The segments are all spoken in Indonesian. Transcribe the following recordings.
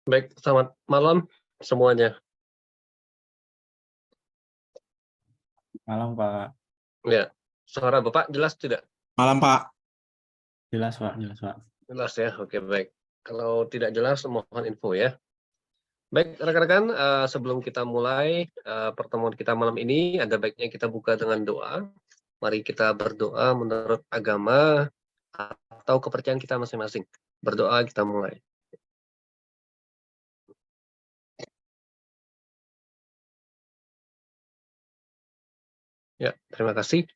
Baik, selamat malam semuanya. Malam, Pak. Ya, suara Bapak jelas tidak? Malam, Pak. Jelas, Pak. Jelas, Pak. Jelas ya, oke baik. Kalau tidak jelas, mohon info ya. Baik, rekan-rekan, sebelum kita mulai pertemuan kita malam ini, ada baiknya kita buka dengan doa. Mari kita berdoa menurut agama atau kepercayaan kita masing-masing. Berdoa, kita mulai. Ya, terima kasih.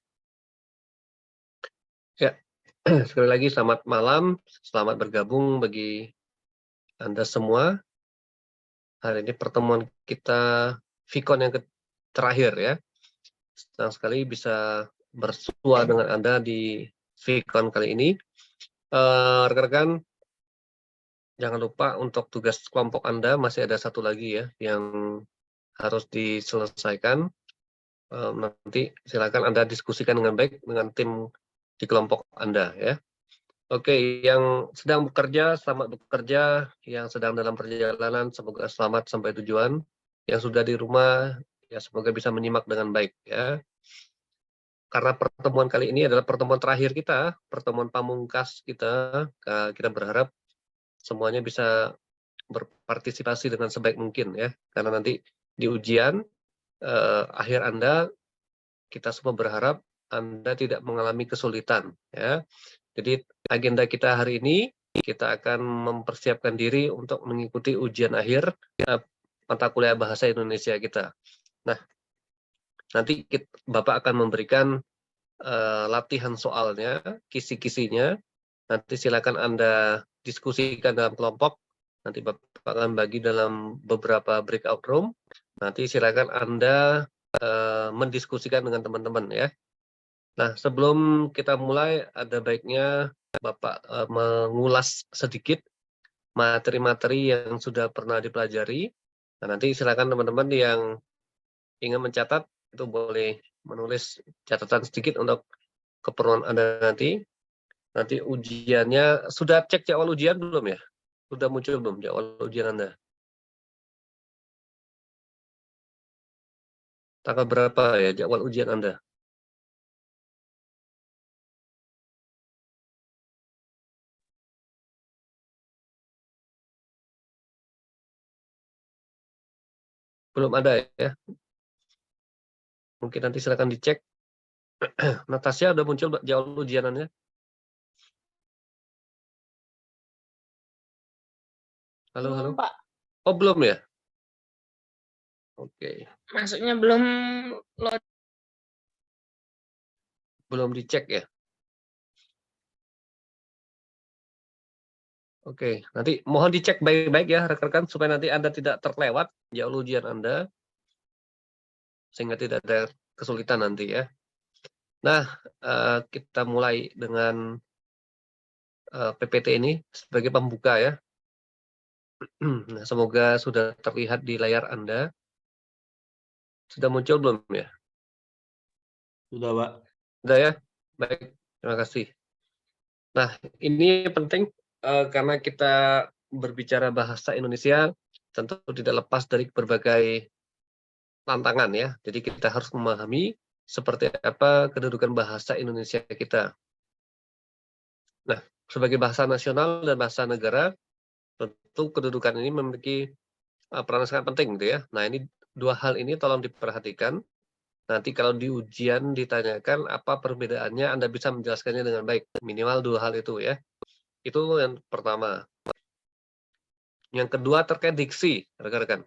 Ya, sekali lagi selamat malam, selamat bergabung bagi Anda semua. Hari ini pertemuan kita Vicon yang terakhir ya. Senang sekali bisa bersua dengan Anda di Vicon kali ini. Rekan-rekan, jangan lupa untuk tugas kelompok Anda masih ada satu lagi ya yang harus diselesaikan. Nanti silakan Anda diskusikan dengan baik dengan tim di kelompok Anda ya. Oke, yang sedang bekerja, selamat bekerja. Yang sedang dalam perjalanan, semoga selamat sampai tujuan. Yang sudah di rumah, ya semoga bisa menyimak dengan baik ya. Karena pertemuan kali ini adalah pertemuan terakhir kita, pertemuan pamungkas kita. Kita berharap semuanya bisa berpartisipasi dengan sebaik mungkin ya. Karena nanti di ujian akhir Anda, kita semua berharap Anda tidak mengalami kesulitan ya. Jadi agenda kita hari ini, kita akan mempersiapkan diri untuk mengikuti ujian akhir mata kuliah bahasa Indonesia kita. Nah, nanti Bapak akan memberikan latihan soalnya, kisi-kisinya. Nanti silakan Anda diskusikan dalam kelompok. Nanti Bapak akan bagi dalam beberapa breakout room. Nanti silakan Anda mendiskusikan dengan teman-teman ya. Nah, sebelum kita mulai, ada baiknya Bapak mengulas sedikit materi-materi yang sudah pernah dipelajari. Nah, nanti silakan teman-teman yang ingin mencatat, itu boleh menulis catatan sedikit untuk keperluan Anda nanti. Nanti ujiannya, sudah cek jadwal ujian belum ya? Sudah muncul belum jadwal ujian Anda? Tanggal berapa ya jadwal ujian Anda? Belum ada ya? Mungkin nanti silakan dicek. Natasha udah muncul jadwal ujiannya? Halo, halo. Pak. Oh, belum ya? Oke. Masuknya belum load. Belum dicek ya? Oke, nanti mohon dicek baik-baik ya rekan-rekan supaya nanti Anda tidak terlewat jadwal ujian Anda sehingga tidak ada kesulitan nanti ya. Nah, kita mulai dengan PPT ini sebagai pembuka ya. Nah, semoga sudah terlihat di layar Anda. Sudah muncul belum ya? Sudah, Pak. Sudah ya? Baik, terima kasih. Nah, ini penting karena kita berbicara bahasa Indonesia tentu tidak lepas dari berbagai tantangan ya. Jadi kita harus memahami seperti apa kedudukan bahasa Indonesia kita. Nah, sebagai bahasa nasional dan bahasa negara, tentu kedudukan ini memiliki peran sangat penting gitu ya. Nah, ini dua hal ini tolong diperhatikan. Nanti kalau di ujian ditanyakan apa perbedaannya, Anda bisa menjelaskannya dengan baik. Minimal dua hal itu ya. Itu yang pertama. Yang kedua terkait diksi, rekan-rekan.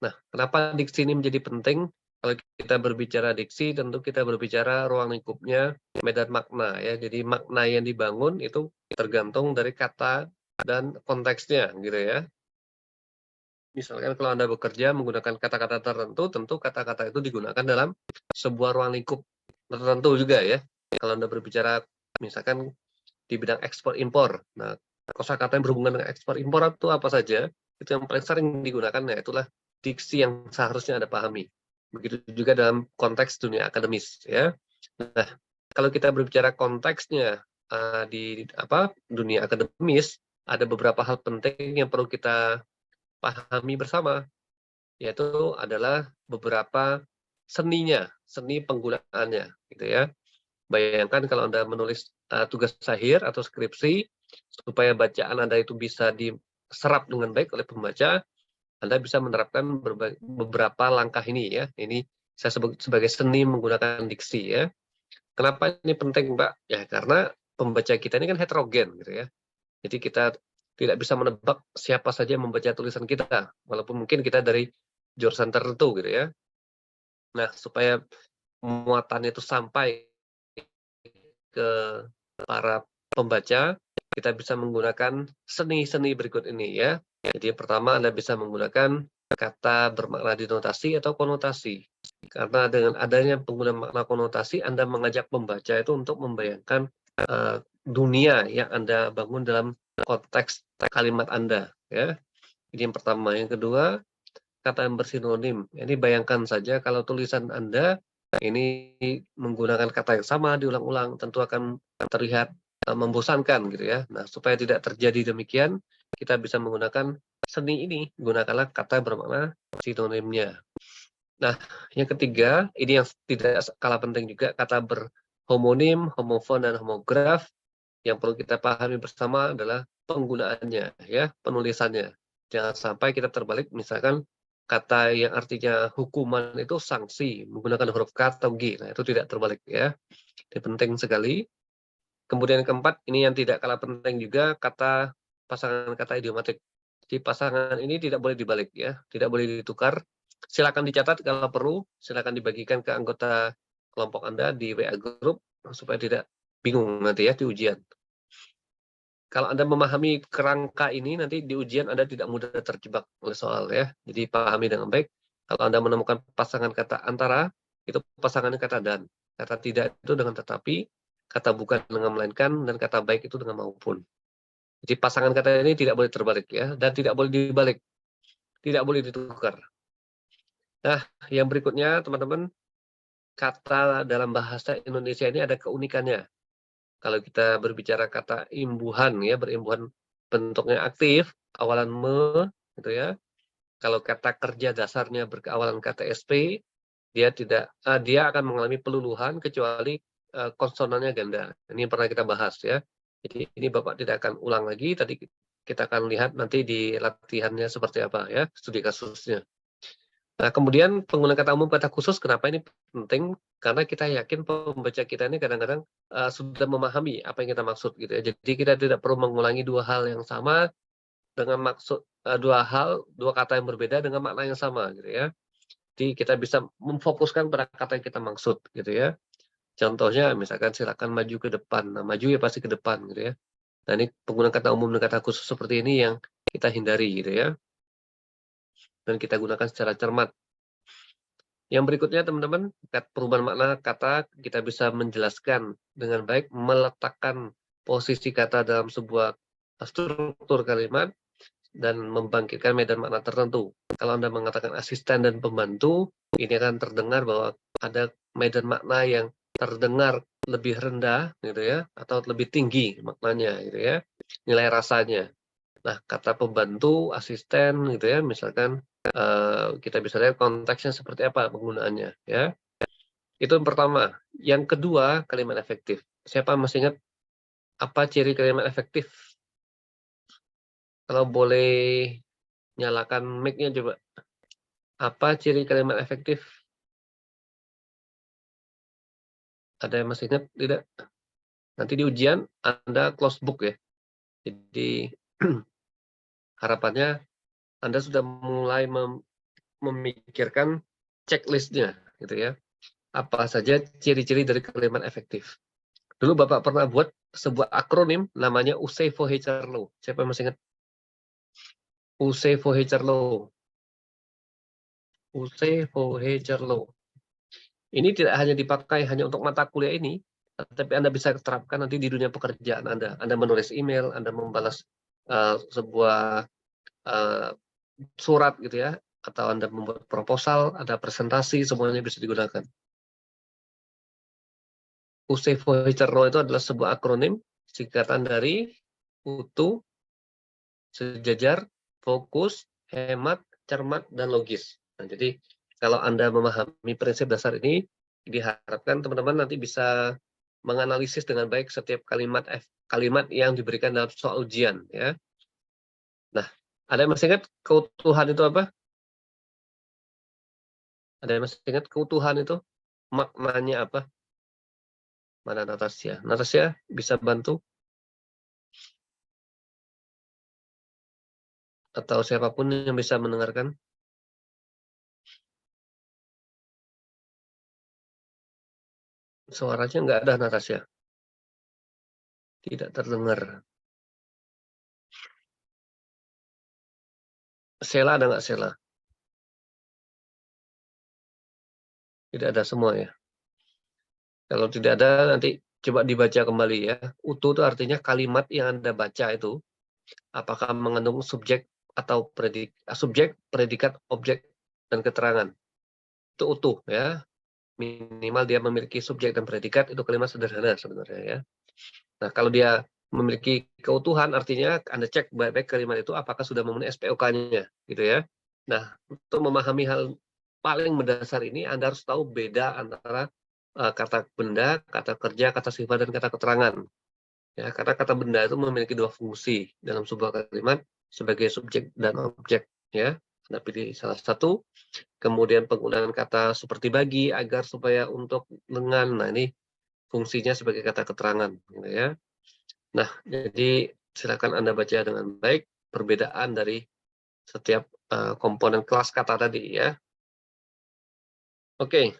Nah, kenapa diksi ini menjadi penting? Kalau kita berbicara diksi, tentu kita berbicara ruang lingkupnya, medan makna ya. Jadi makna yang dibangun itu tergantung dari kata dan konteksnya, gitu ya. Misalkan kalau Anda bekerja menggunakan kata-kata tertentu, tentu kata-kata itu digunakan dalam sebuah ruang lingkup tertentu juga ya. Kalau Anda berbicara misalkan di bidang ekspor impor, nah kosakata yang berhubungan dengan ekspor impor itu apa saja, itu yang paling sering digunakan, ya itulah diksi yang seharusnya Anda pahami. Begitu juga dalam konteks dunia akademis ya. Nah, kalau kita berbicara konteksnya di dunia akademis, ada beberapa hal penting yang perlu kita pahami bersama, yaitu adalah beberapa seninya, seni penggunaannya, gitu ya. Bayangkan kalau Anda menulis tugas akhir atau skripsi, supaya bacaan Anda itu bisa diserap dengan baik oleh pembaca, Anda bisa menerapkan beberapa langkah ini ya. Ini saya sebut sebagai seni menggunakan diksi ya. Kenapa ini penting, Mbak? Ya karena pembaca kita ini kan heterogen gitu ya. Jadi kita tidak bisa menebak siapa saja yang membaca tulisan kita, walaupun mungkin kita dari jurusan tertentu gitu ya. Nah, supaya muatannya itu sampai ke para pembaca, kita bisa menggunakan seni-seni berikut ini ya. Jadi pertama Anda bisa menggunakan kata bermakna denotasi atau konotasi. Karena dengan adanya penggunaan makna konotasi, Anda mengajak pembaca itu untuk membayangkan dunia yang Anda bangun dalam konteks kalimat Anda ya. Ini yang pertama. Yang kedua, kata yang bersinonim. Ini bayangkan saja kalau tulisan Anda ini menggunakan kata yang sama diulang-ulang, tentu akan terlihat membosankan gitu ya. Nah, supaya tidak terjadi demikian, kita bisa menggunakan seni ini, gunakanlah kata bermakna sinonimnya. Nah, yang ketiga, ini yang tidak kalah penting juga, kata berhomonim, homofon, dan homograf. Yang perlu kita pahami bersama adalah penggunaannya, ya, penulisannya. Jangan sampai kita terbalik, misalkan kata yang artinya hukuman itu sanksi, menggunakan huruf K atau G. Nah, itu tidak terbalik ya. Ini penting sekali. Kemudian yang keempat, ini yang tidak kalah penting juga, kata pasangan kata idiomatik. Di pasangan ini tidak boleh dibalik ya, tidak boleh ditukar. Silakan dicatat kalau perlu, silakan dibagikan ke anggota kelompok Anda di WA group supaya tidak bingung nanti ya di ujian. Kalau Anda memahami kerangka ini, nanti di ujian Anda tidak mudah terjebak oleh soal ya. Jadi pahami dengan baik. Kalau Anda menemukan pasangan kata antara, itu pasangannya kata dan. Kata tidak itu dengan tetapi, kata bukan dengan melainkan, dan kata baik itu dengan maupun. Jadi pasangan kata ini tidak boleh terbalik ya, dan tidak boleh dibalik. Tidak boleh ditukar. Nah, yang berikutnya teman-teman, kata dalam bahasa Indonesia ini ada keunikannya. Kalau kita berbicara kata imbuhan ya, berimbuhan bentuknya aktif, awalan me gitu ya. Kalau kata kerja dasarnya berawalan kata SP, dia akan mengalami peluluhan kecuali konsonannya ganda. Ini yang pernah kita bahas ya. Jadi ini Bapak tidak akan ulang lagi, tadi kita akan lihat nanti di latihannya seperti apa ya, studi kasusnya. Nah, kemudian penggunaan kata umum, kata khusus, kenapa ini penting? Karena kita yakin pembaca kita ini kadang-kadang sudah memahami apa yang kita maksud gitu ya. Jadi kita tidak perlu mengulangi dua hal yang sama dengan maksud dua kata yang berbeda dengan makna yang sama gitu ya. Jadi kita bisa memfokuskan pada kata yang kita maksud gitu ya. Contohnya misalkan silakan maju ke depan. Nah, maju ya pasti ke depan gitu ya. Nah, ini penggunaan kata umum dan kata khusus seperti ini yang kita hindari gitu ya. Dan kita gunakan secara cermat. Yang berikutnya teman-teman, perubahan makna kata kita bisa menjelaskan dengan baik, meletakkan posisi kata dalam sebuah struktur kalimat dan membangkitkan medan makna tertentu. Kalau Anda mengatakan asisten dan pembantu, ini akan terdengar bahwa ada medan makna yang terdengar lebih rendah gitu ya, atau lebih tinggi maknanya gitu ya, nilai rasanya. Nah, kata pembantu, asisten gitu ya, misalkan kita bisa lihat konteksnya seperti apa penggunaannya ya. Itu yang pertama. Yang kedua, kalimat efektif. Siapa masih ingat apa ciri kalimat efektif? Kalau boleh nyalakan mic-nya coba. Apa ciri kalimat efektif? Ada yang masih ingat? Tidak? Nanti di ujian Anda close book ya. Jadi harapannya Anda sudah mulai memikirkan checklist-nya gitu ya. Apa saja ciri-ciri dari kalimat efektif. Dulu Bapak pernah buat sebuah akronim namanya Usei-Fohecher-Law. Siapa yang masih ingat? Usei-Fohecher-Law. Usei-Fohecher-Law. Ini tidak hanya dipakai hanya untuk mata kuliah ini, tapi Anda bisa terapkan nanti di dunia pekerjaan Anda. Anda menulis email, Anda membalas sebuah surat gitu ya, atau Anda membuat proposal, ada presentasi, semuanya bisa digunakan. Usei-Fohecher-Law itu adalah sebuah akronim singkatan dari utuh, sejajar, fokus, hemat, cermat, dan logis. Nah, jadi kalau Anda memahami prinsip dasar ini, diharapkan teman-teman nanti bisa menganalisis dengan baik setiap kalimat yang diberikan dalam soal ujian, ya. Nah, ada yang masih ingat keutuhan itu apa? Ada yang masih ingat keutuhan itu maknanya apa? Mana Natasha? Natasha bisa bantu? Atau siapapun yang bisa mendengarkan? Suaranya nggak ada, Natasha. Tidak terdengar. Sela ada nggak, Sela? Tidak ada semua ya. Kalau tidak ada, nanti coba dibaca kembali ya. Utuh itu artinya kalimat yang Anda baca itu, apakah mengandung subjek atau subjek, predikat, objek, dan keterangan. Itu utuh ya. Minimal dia memiliki subjek dan predikat, itu kalimat sederhana sebenarnya ya. Nah, kalau dia memiliki keutuhan, artinya Anda cek baik-baik kalimat itu apakah sudah memenuhi SPOK-nya, gitu ya. Nah, untuk memahami hal paling mendasar ini, Anda harus tahu beda antara kata benda, kata kerja, kata sifat, dan kata keterangan. Ya, karena kata benda itu memiliki dua fungsi dalam sebuah kalimat sebagai subjek dan objek. Ya, Anda pilih salah satu. Kemudian penggunaan kata seperti bagi agar supaya untuk dengan. Nah, ini fungsinya sebagai kata keterangan, gitu ya. Nah, jadi silakan Anda baca dengan baik perbedaan dari setiap komponen kelas kata tadi ya. Oke,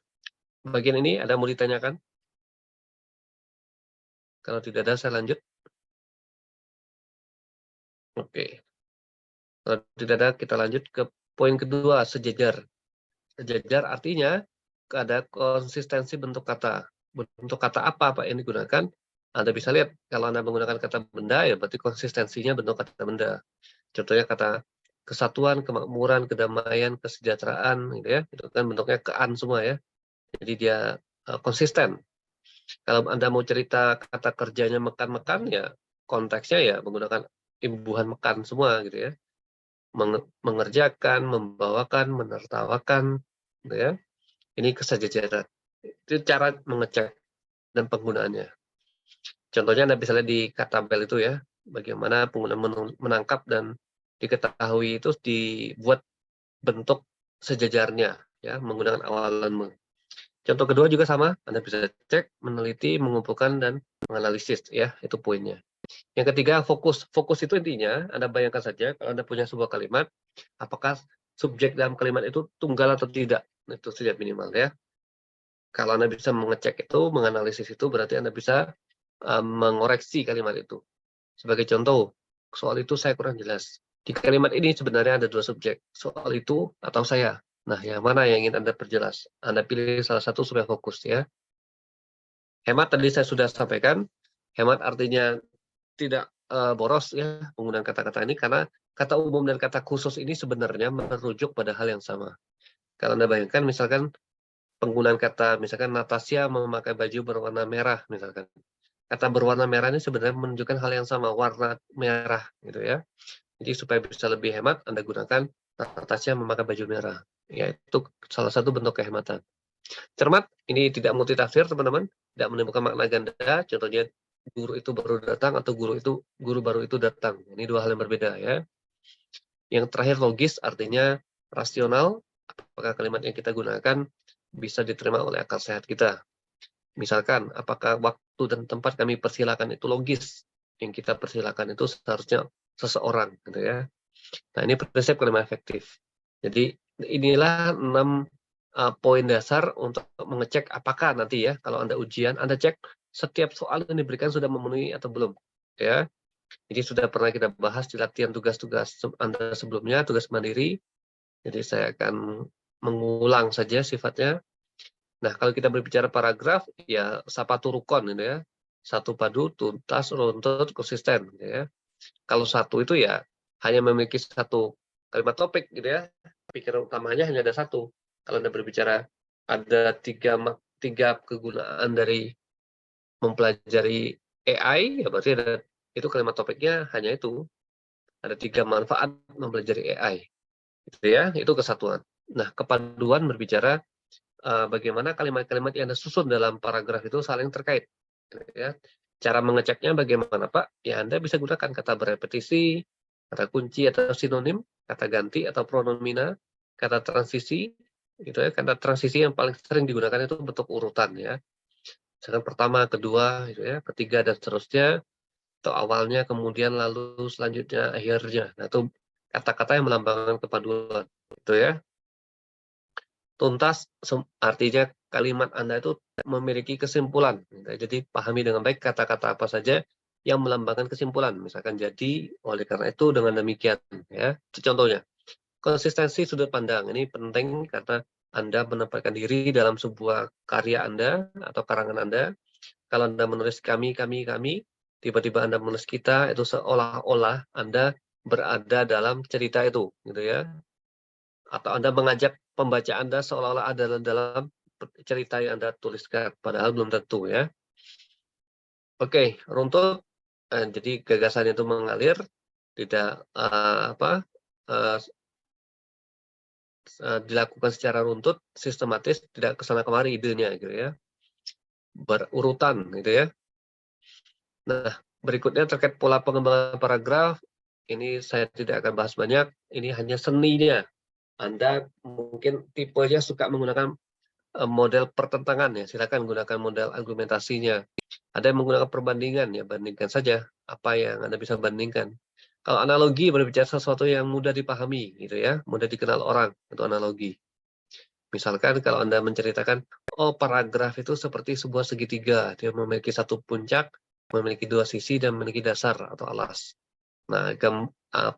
bagian ini ada mau ditanyakan? Kalau tidak ada, saya lanjut. Oke, kalau tidak ada, kita lanjut ke poin kedua, sejajar. Sejajar artinya ada konsistensi bentuk kata. Bentuk kata apa yang digunakan? Anda bisa lihat, kalau Anda menggunakan kata benda, ya berarti konsistensinya bentuk kata benda. Contohnya kata kesatuan, kemakmuran, kedamaian, kesejahteraan, gitu ya. Itu kan bentuknya kean semua ya. Jadi dia konsisten. Kalau Anda mau cerita kata kerjanya mekan-mekan, ya konteksnya ya menggunakan imbuhan mekan semua gitu ya. Mengerjakan, membawakan, menertawakan, gitu ya. Ini kesejajaran. Itu cara mengecek dan penggunaannya. Contohnya Anda bisa lihat di katabel itu ya, bagaimana penggunaan menangkap dan diketahui itu dibuat bentuk sejajarnya ya menggunakan awalan. Contoh kedua juga sama, Anda bisa cek, meneliti, mengumpulkan dan menganalisis ya, itu poinnya. Yang ketiga fokus. Fokus itu intinya Anda bayangkan saja kalau Anda punya sebuah kalimat, apakah subjek dalam kalimat itu tunggal atau tidak. Itu saja minimal ya. Kalau Anda bisa mengecek itu, menganalisis itu berarti Anda bisa mengoreksi kalimat itu. Sebagai contoh, soal itu saya kurang jelas. Di kalimat ini sebenarnya ada dua subjek, soal itu atau saya. Nah, yang mana yang ingin Anda perjelas? Anda pilih salah satu supaya fokus ya. Hemat tadi saya sudah sampaikan. Hemat artinya tidak boros ya penggunaan kata-kata ini karena kata umum dan kata khusus ini sebenarnya merujuk pada hal yang sama. Kalau Anda bayangkan misalkan penggunaan kata misalkan Natasha memakai baju berwarna merah misalkan. Kata berwarna merah ini sebenarnya menunjukkan hal yang sama, warna merah gitu ya. Jadi supaya bisa lebih hemat, Anda gunakan Natasha memakai baju merah. Ya, itu salah satu bentuk kehematan. Cermat, ini tidak multitafsir teman-teman, tidak menimbulkan makna ganda. Contohnya guru itu baru datang atau guru baru itu datang. Ini dua hal yang berbeda ya. Yang terakhir logis, artinya rasional. Apakah kalimat yang kita gunakan bisa diterima oleh akal sehat kita? Misalkan, apakah waktu dan tempat kami persilakan itu logis? Yang kita persilakan itu seharusnya seseorang, gitu ya. Nah, ini prinsip kalimat efektif. Jadi, inilah 6 poin dasar untuk mengecek apakah nanti ya, kalau Anda ujian, Anda cek setiap soal yang diberikan sudah memenuhi atau belum. Ya. Jadi sudah pernah kita bahas di latihan tugas-tugas Anda sebelumnya, tugas mandiri. Jadi saya akan mengulang saja sifatnya. Nah, kalau kita berbicara paragraf, ya sapatu rukun gitu ya. Satu padu, tuntas, runtut, konsisten gitu ya. Kalau satu itu ya hanya memiliki satu kalimat topik gitu ya. Pikiran utamanya hanya ada satu. Kalau Anda berbicara ada tiga kegunaan dari mempelajari AI, ya berarti itu kalimat topiknya hanya itu. Ada 3 manfaat mempelajari AI. Gitu ya, itu kesatuan. Nah, kepaduan berbicara bagaimana kalimat-kalimat yang Anda susun dalam paragraf itu saling terkait. Gitu ya. Cara mengeceknya bagaimana, Pak? Ya, Anda bisa gunakan kata berepetisi, kata kunci atau sinonim, kata ganti atau pronomina, kata transisi, gitu ya. Kata transisi yang paling sering digunakan itu bentuk urutan ya. Misalkan pertama, kedua, gitu ya, ketiga dan seterusnya, atau awalnya, kemudian lalu selanjutnya, akhirnya. Nah, itu kata-kata yang melambangkan kepaduan, gitu ya. Tuntas artinya kalimat Anda itu memiliki kesimpulan. Jadi pahami dengan baik kata-kata apa saja yang melambangkan kesimpulan. Misalkan jadi, oleh karena itu dengan demikian. Ya, itu contohnya. Konsistensi sudut pandang ini penting karena Anda menempatkan diri dalam sebuah karya Anda atau karangan Anda. Kalau Anda menulis kami, tiba-tiba Anda menulis kita, itu seolah-olah Anda berada dalam cerita itu, gitu ya. Atau Anda mengajak pembaca Anda seolah-olah ada dalam cerita yang Anda tuliskan, padahal belum tentu ya. Oke, runtut. Jadi gagasan itu mengalir, tidak dilakukan secara runtut, sistematis, tidak kesana kemari idenya gitu ya. Berurutan gitu ya. Nah, berikutnya terkait pola pengembangan paragraf, ini saya tidak akan bahas banyak, ini hanya seninya. Anda mungkin tipenya suka menggunakan model pertentangan ya, silakan gunakan model argumentasinya. Ada yang menggunakan perbandingan ya, bandingkan saja apa yang Anda bisa bandingkan. Kalau analogi berbicara sesuatu yang mudah dipahami gitu ya, mudah dikenal orang, itu analogi. Misalkan kalau Anda menceritakan, oh paragraf itu seperti sebuah segitiga, dia memiliki satu puncak, memiliki dua sisi dan memiliki dasar atau alas. Nah,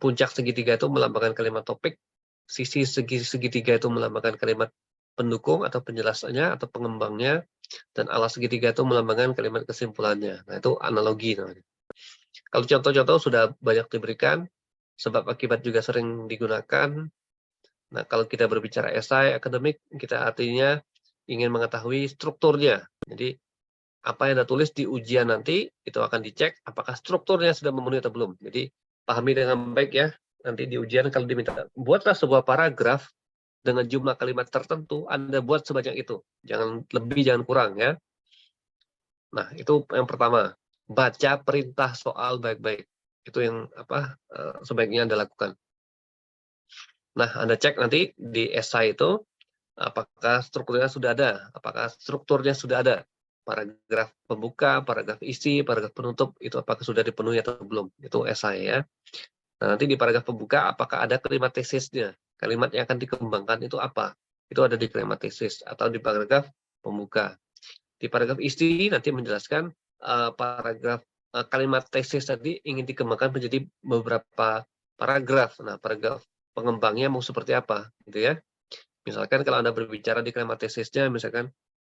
puncak segitiga itu melambangkan kalimat topik, sisi segitiga itu melambangkan kalimat pendukung atau penjelasannya atau pengembangnya, dan alas segitiga itu melambangkan kalimat kesimpulannya. Nah, itu analogi namanya. Kalau contoh-contoh sudah banyak diberikan, sebab akibat juga sering digunakan. Nah, kalau kita berbicara esai akademik, kita artinya ingin mengetahui strukturnya. Jadi, apa yang Anda tulis di ujian nanti, itu akan dicek apakah strukturnya sudah memenuhi atau belum. Jadi, pahami dengan baik ya, nanti di ujian kalau diminta, buatlah sebuah paragraf dengan jumlah kalimat tertentu, Anda buat sebanyak itu. Jangan lebih, jangan kurang ya. Nah, itu yang pertama. Baca perintah soal baik-baik. Itu yang sebaiknya Anda lakukan. Nah, Anda cek nanti di esai itu, apakah strukturnya sudah ada, apakah strukturnya sudah ada. Paragraf pembuka, paragraf isi, paragraf penutup, itu apakah sudah dipenuhi atau belum. Itu esai ya. Nah, nanti di paragraf pembuka, apakah ada kalimat tesisnya. Kalimat yang akan dikembangkan itu apa. Itu ada di kalimat tesis atau di paragraf pembuka. Di paragraf isi nanti menjelaskan paragraf kalimat tesis tadi ingin dikembangkan menjadi beberapa paragraf. Nah, paragraf pengembangnya mau seperti apa, gitu ya. Misalkan kalau Anda berbicara di kalimat tesisnya, misalkan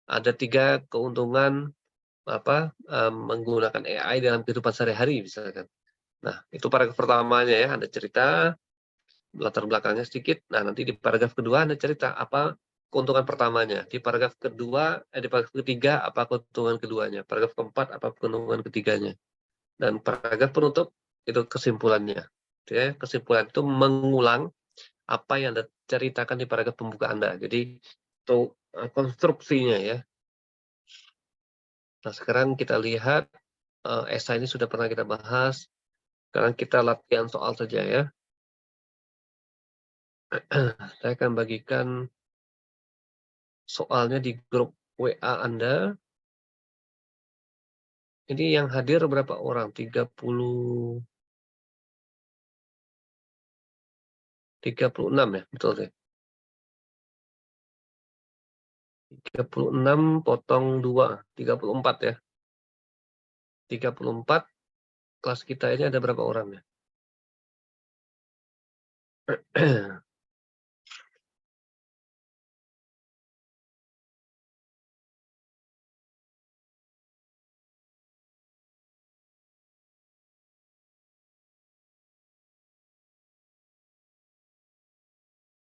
ada 3 keuntungan menggunakan AI dalam kehidupan sehari-hari, misalkan. Nah, itu paragraf pertamanya ya, Anda cerita latar belakangnya sedikit. Nah, nanti di paragraf kedua Anda cerita apa keuntungan pertamanya. Di paragraf ketiga apa keuntungan keduanya. Paragraf keempat apa keuntungan ketiganya. Dan paragraf penutup itu kesimpulannya. Ya, kesimpulan itu mengulang apa yang Anda ceritakan di paragraf pembuka Anda. Jadi itu konstruksinya ya. Nah, sekarang kita lihat esai ini sudah pernah kita bahas. Sekarang kita latihan soal saja ya. Saya akan bagikan soalnya di grup WA Anda. Ini yang hadir berapa orang? 36 ya, betul ya. 36 potong 2, 34 ya. 34 kelas kita ini ada berapa orang ya?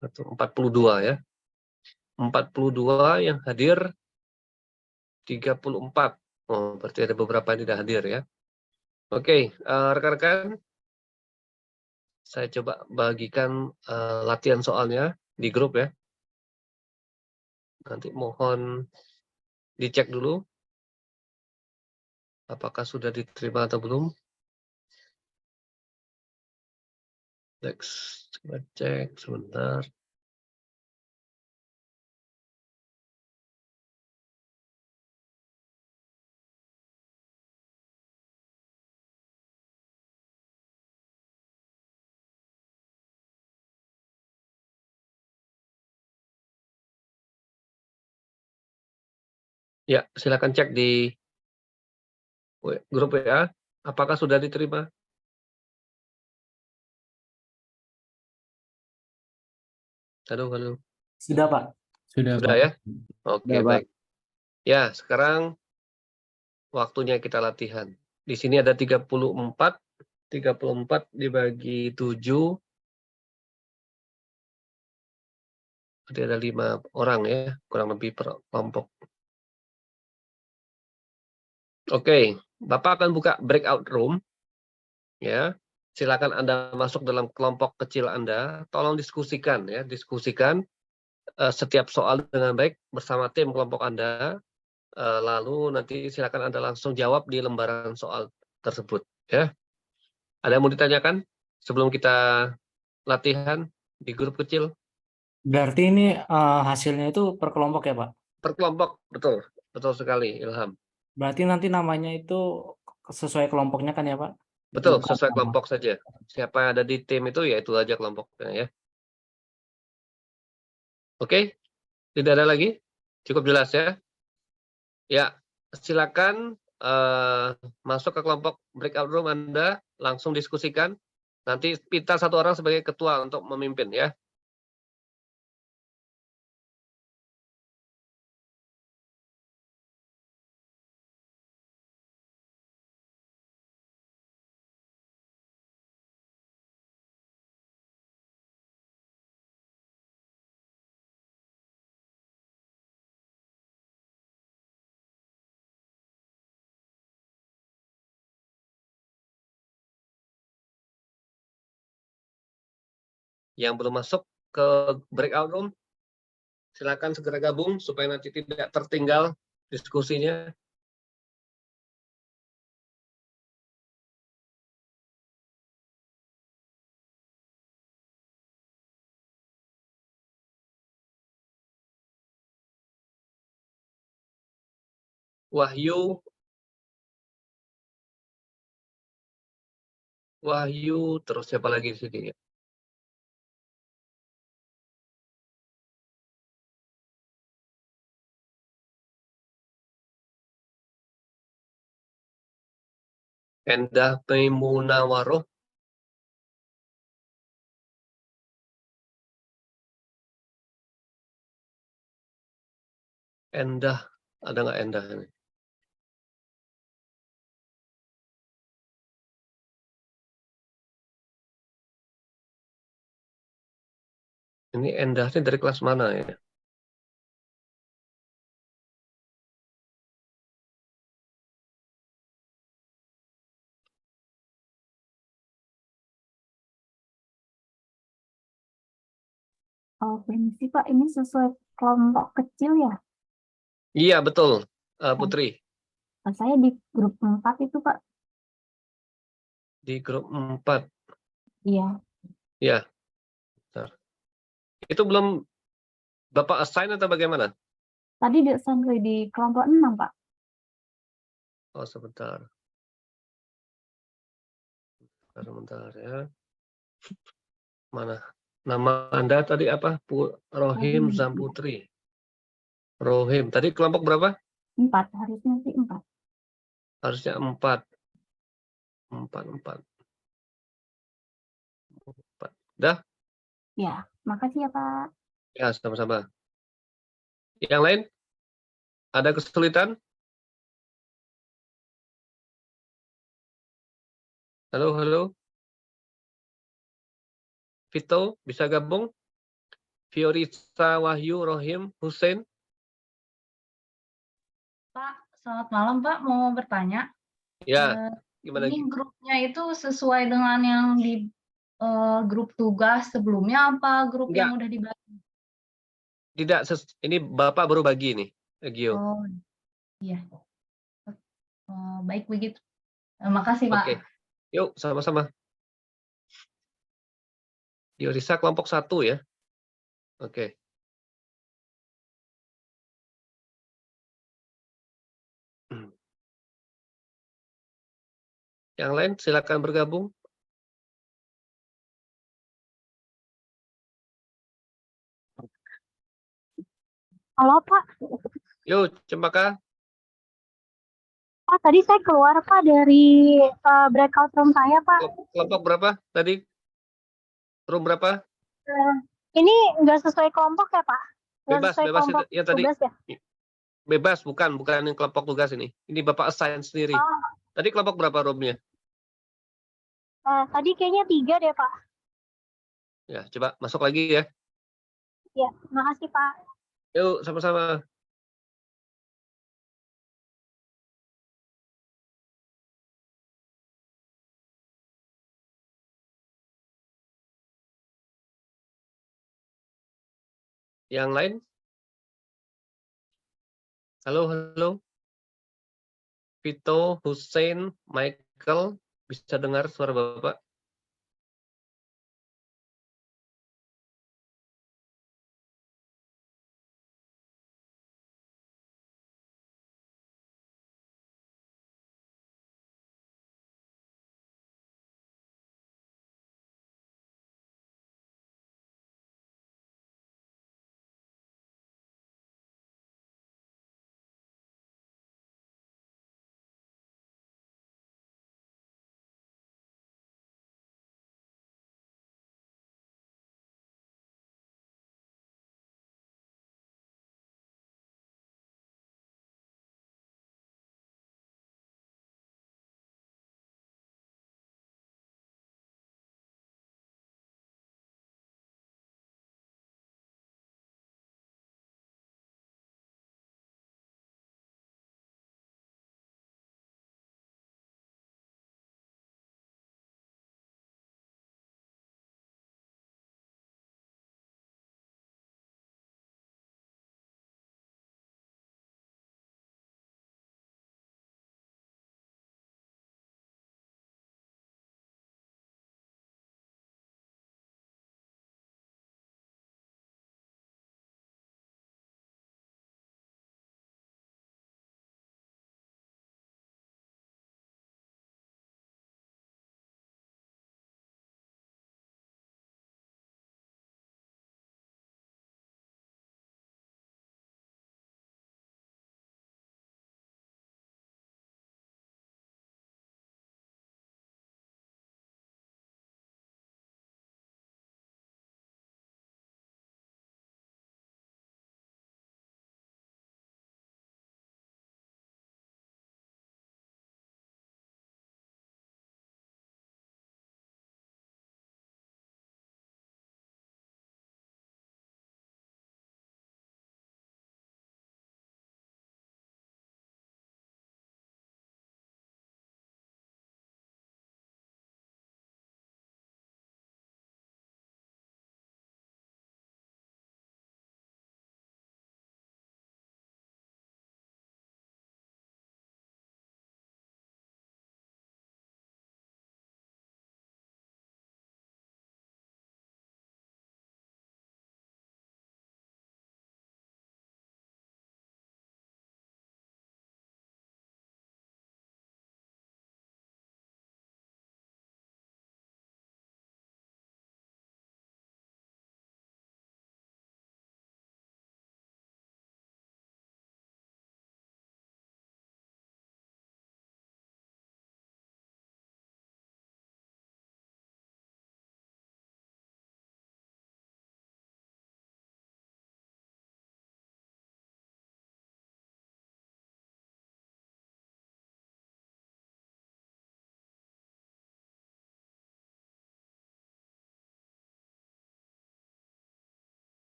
Atau 42 ya. 42 yang hadir 34. Oh, berarti ada beberapa yang tidak hadir ya. Oke, rekan-rekan, Saya coba bagikan latihan soalnya di grup ya. Nanti mohon dicek dulu apakah sudah diterima atau belum. Next, coba cek sebentar. Ya, silakan cek di grup WA, apakah sudah diterima? Halo, halo. Sudah, Pak. Sudah, Sudah Pak. ya? Oke, Sudah, Pak. baik. Ya, sekarang waktunya kita latihan. Di sini ada 34 dibagi 7, berarti ada 5 orang ya, kurang lebih per kelompok. Oke, Bapak akan buka breakout room, ya. Silakan Anda masuk dalam kelompok kecil Anda, tolong diskusikan ya, diskusikan setiap soal dengan baik bersama tim kelompok Anda, lalu nanti silakan Anda langsung jawab di lembaran soal tersebut, ya. Ada yang mau ditanyakan sebelum kita latihan di grup kecil? Berarti ini hasilnya itu per kelompok ya, Pak? Per kelompok, betul. Betul sekali, Ilham. Berarti nanti namanya itu sesuai kelompoknya kan ya, Pak? Betul, Bukan sesuai nama. kelompok saja. Siapa yang ada di tim itu, ya itu aja kelompoknya ya. Oke, tidak ada lagi? Cukup jelas ya? Ya, silakan masuk ke kelompok breakout room Anda, langsung diskusikan. Nanti kita satu orang sebagai ketua untuk memimpin ya. Yang belum masuk ke breakout room, silakan segera gabung supaya nanti tidak tertinggal diskusinya. Wahyu, terus siapa lagi di sini ya? Endah Maimunawaroh. Endah, ada nggak Endah ini? Ini Endahnya dari kelas mana ya? Oh, permisi Pak, ini sesuai kelompok kecil ya? Iya, betul, Putri. Saya di grup 4 itu Pak. Di grup 4. Iya, Ya, bentar. Itu belum Bapak assign atau bagaimana? tadi sampai di kelompok 6 Pak. Oh, sebentar. Sebentar ya. Mana? Nama Anda tadi apa? Rohim Zamputri. Rohim. Tadi kelompok berapa? 4, harusnya sih 4. Harusnya 4. 4. Dah? Ya, makasih ya Pak. Ya, sama-sama. Yang lain? Ada kesulitan? Halo, halo. Vito, bisa gabung? Fiorisa, Wahyu, Rohim, Hussein. Pak, selamat malam Pak, mau bertanya. Ya, gimana? Ini grupnya itu sesuai dengan yang di grup tugas sebelumnya apa grup yang udah dibagi? Tidak, ini Bapak baru bagi nih, Gio. Oh, iya. Baik begitu. Makasih, Pak. Oke, yuk sama-sama. Yorisa kelompok 1 ya. Oke. Yang lain silakan bergabung. Halo Pak, Yuk, Cempaka. Pak tadi saya keluar Pak dari breakout room saya Pak. Kelompok berapa tadi? Room berapa? Eh, ini nggak sesuai kelompok ya Pak? Nggak Bebas, sesuai bebas kelompok itu yang tadi. tugas ya? Bebas, bukan yang kelompok tugas ini. Ini Bapak assign sendiri. Oh, Tadi kelompok berapa roomnya? tadi kayaknya 3 deh Pak. Ya, coba masuk lagi ya. Ya, makasih Pak. Yuk, sama-sama. Yang lain? Halo, halo. Vito, Hussein, Michael, bisa dengar suara Bapak?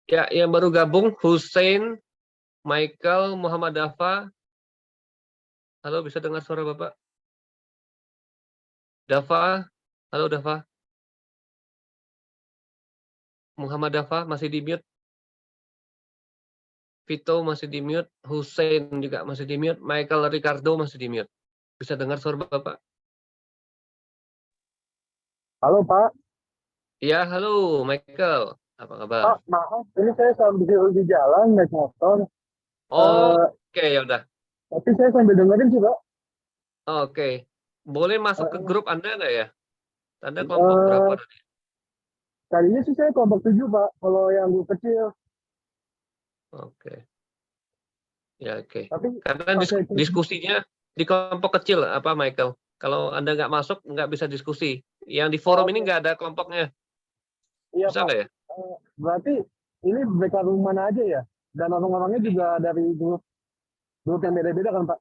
Ya, yang baru gabung Hussein, Michael, Muhammad Dafa. Halo, bisa dengar suara Bapak? Dafa, halo Dafa. Muhammad Dafa masih di mute. Vito masih di mute. Hussein juga masih di mute. Michael Ricardo masih di mute. Bisa dengar suara Bapak? Halo Pak, Ya, halo Michael. Apa kabar? Pak maaf, ini saya sambil di jalan naik motor, Oke, ya udah. tapi saya sambil dengerin sih Pak. Oke. Boleh masuk ke Eh, grup Anda nggak ya? Anda kelompok eh, berapa? Tadinya sih saya kelompok 7 Pak, kalau yang grup kecil, Oke. Ya, oke. tapi Karena pakai diskusinya di kelompok kecil, apa Michael? Kalau Anda nggak masuk, nggak bisa diskusi. Yang di forum ini oke, nggak ada kelompoknya. iya Bisa Pak. nggak ya? Berarti ini backup room mana aja ya? Dan orang-orangnya juga dari grup grup yang beda-beda kan Pak?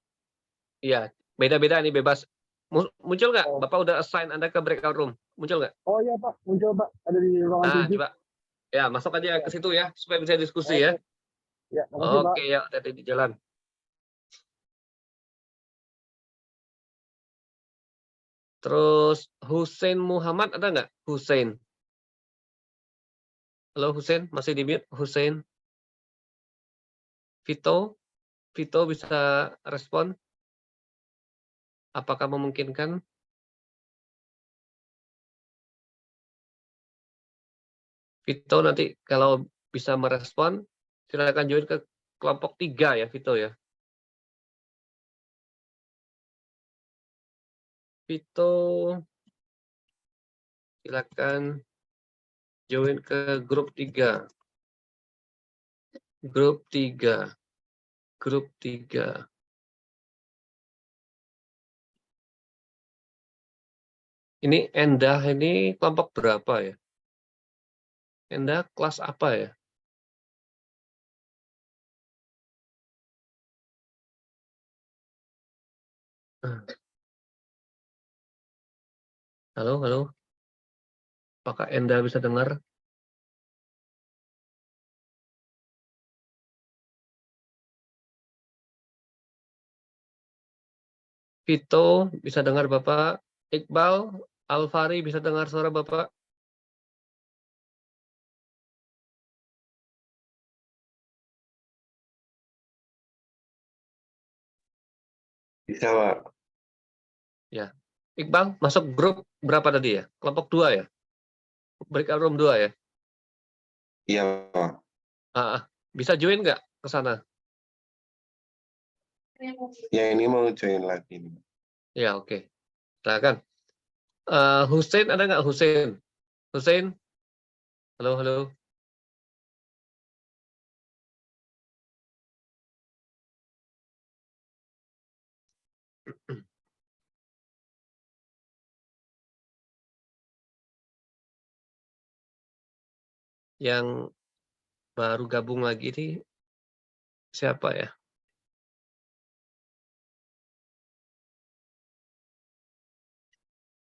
Iya, beda-beda nih bebas. Muncul nggak? Oh, Bapak udah assign Anda ke breakout room. Muncul nggak? oh iya Pak, muncul Pak, ada di ruangan Nah, 7. coba. Ya, masuk aja Ya, ke situ ya, supaya bisa diskusi ya. oke, ya, makasih Pak. Oke, ya, hati-hati di jalan. Terus Hussein Muhammad ada nggak? Hussein. Halo Hussein, masih di mute? Hussein. Vito, Vito bisa respon? Apakah memungkinkan? Vito nanti kalau bisa merespon, silakan join ke kelompok 3 ya Vito ya. Vito, silakan join ke grup 3. Grup 3. Grup 3. Ini Endah ini kelompok berapa ya? Endah kelas apa ya? Halo, halo. Apakah Endah bisa dengar? Vito bisa dengar Bapak? Iqbal, Alfari bisa dengar suara Bapak? Bisa, Pak. Ya. Iqbal masuk grup berapa tadi ya? Kelompok 2 ya? Breakout room 2 ya? Iya, Pak. Bisa join nggak ke sana? Yang ini mau join lagi nih. Ya, oke. Silakan. Hussein ada nggak Hussein? Hussein? Halo, halo. Yang baru gabung lagi nih siapa ya?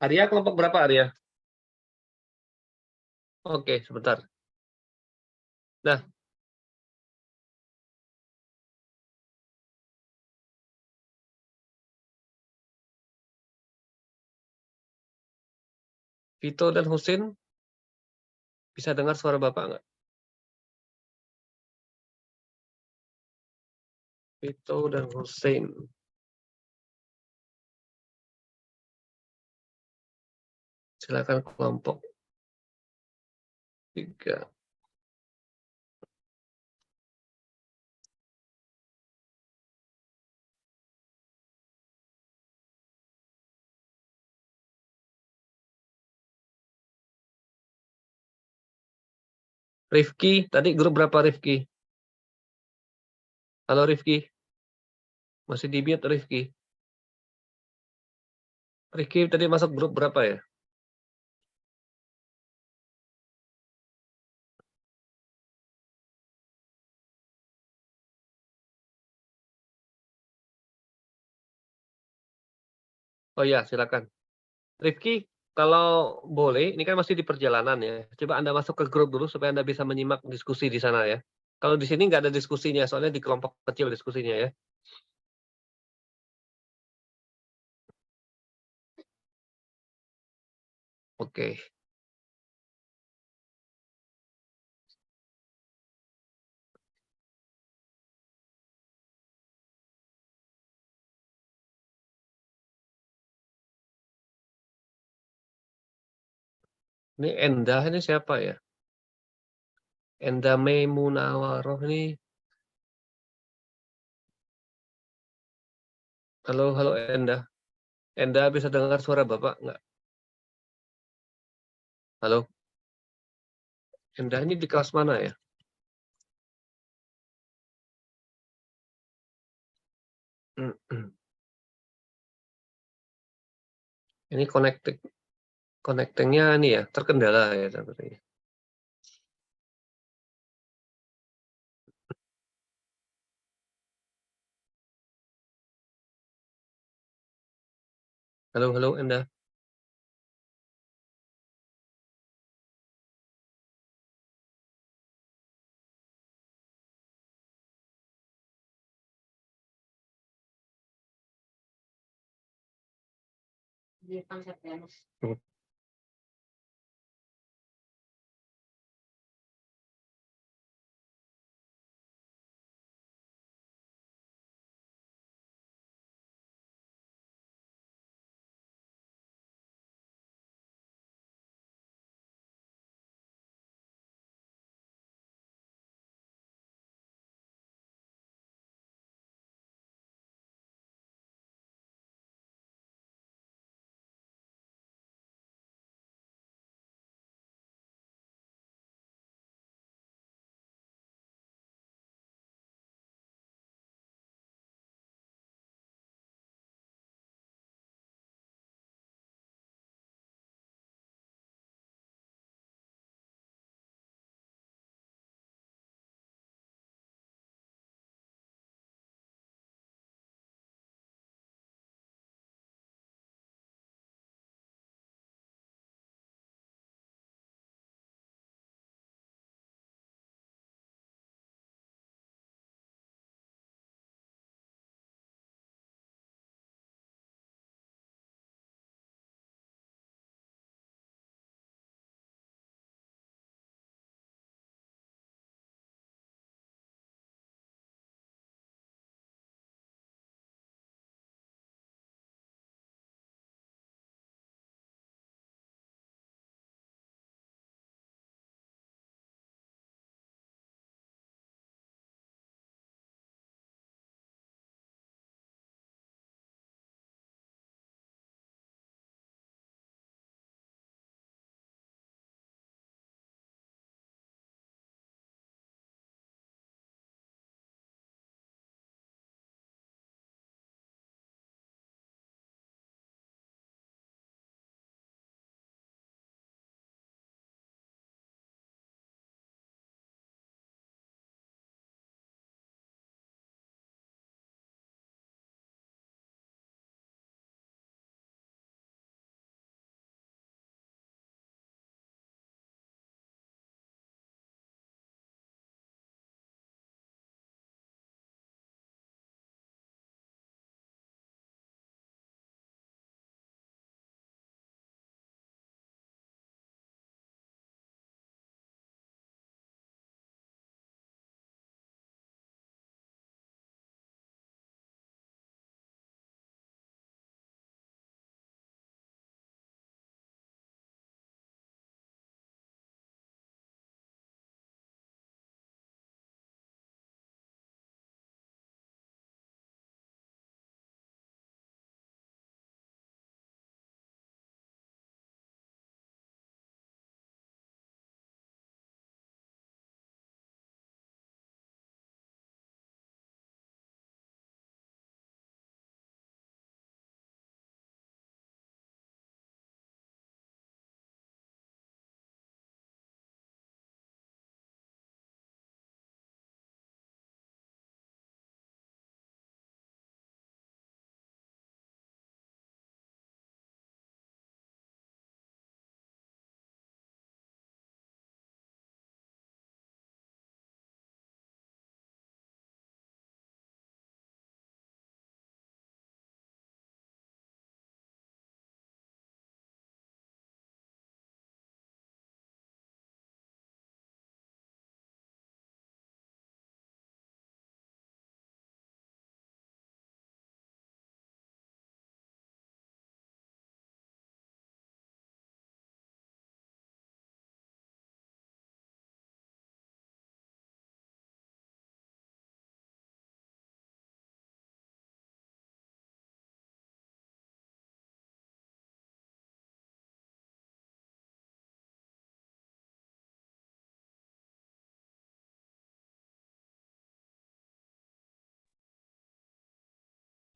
Arya kelompok berapa Arya? Oke, sebentar. Nah, Vito dan Hussein bisa dengar suara Bapak nggak? Vito dan Hussein. Silakan kelompok 3. Rifki, tadi grup berapa Rifki? Halo Rifki, masih di mute Rifki. Rifki tadi masuk grup berapa ya? Oh ya, silakan. Rifki, kalau boleh, ini kan masih di perjalanan ya. Coba Anda masuk ke grup dulu supaya Anda bisa menyimak diskusi di sana ya. Kalau di sini nggak ada diskusinya, soalnya di kelompok kecil diskusinya ya. Oke. Ini Endah ini siapa ya? Endah Memunawaroh ini. Halo, halo Endah. Endah bisa dengar suara Bapak nggak? Halo? Endah ini di kelas mana ya? Ini connectingnya ini ya, terkendala ya sepertinya. Halo, halo Endah.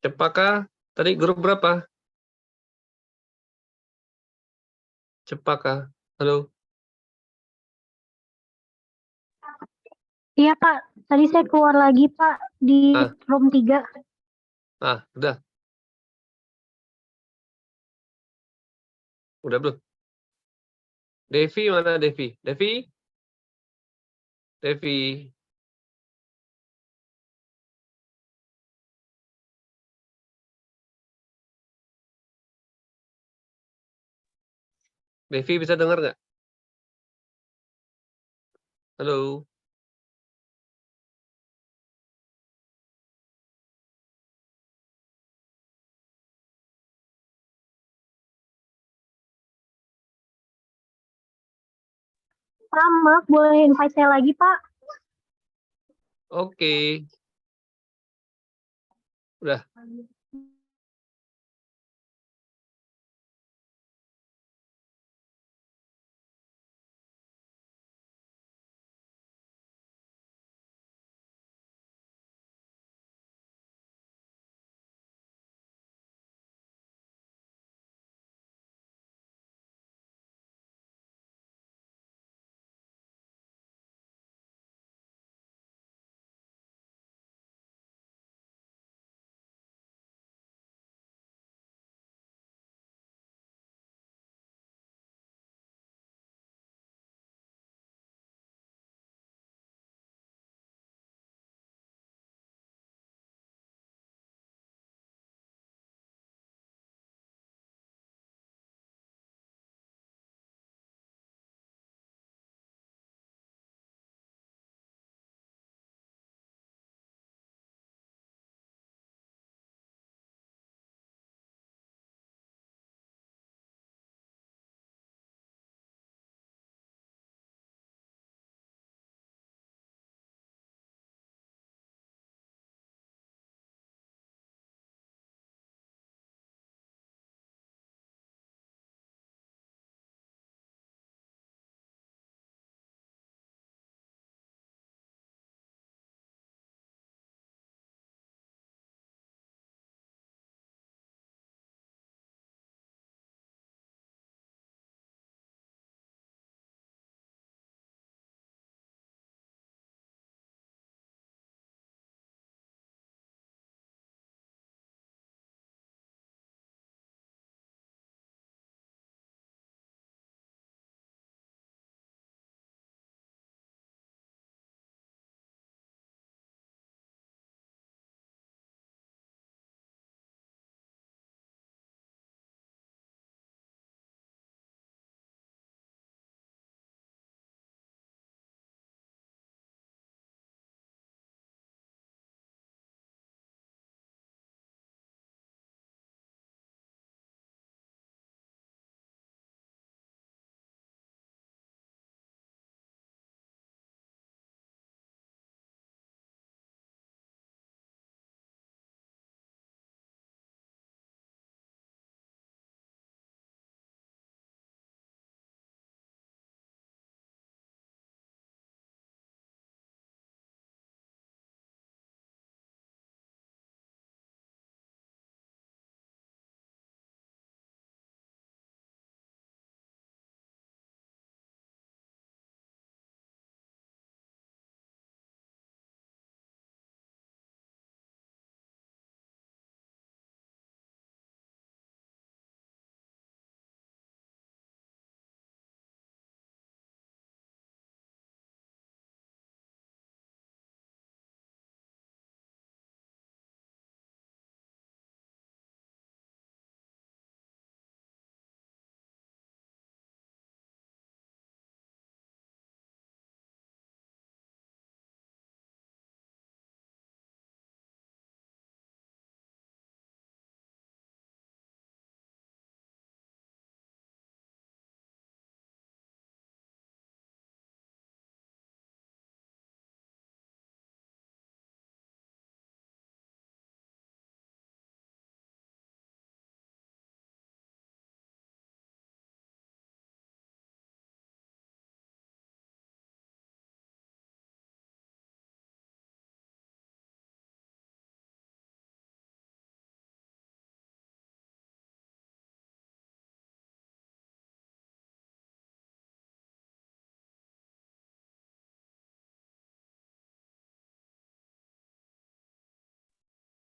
Cepaka, tadi grup berapa? Cepaka, halo. Iya Pak, tadi saya keluar lagi Pak di Ah. room 3. Udah. Udah belum? Devi mana Devi? Devi? Devi. Devi bisa dengar nggak? Halo. Pak, maaf boleh invite saya lagi Pak? Oke. Udah.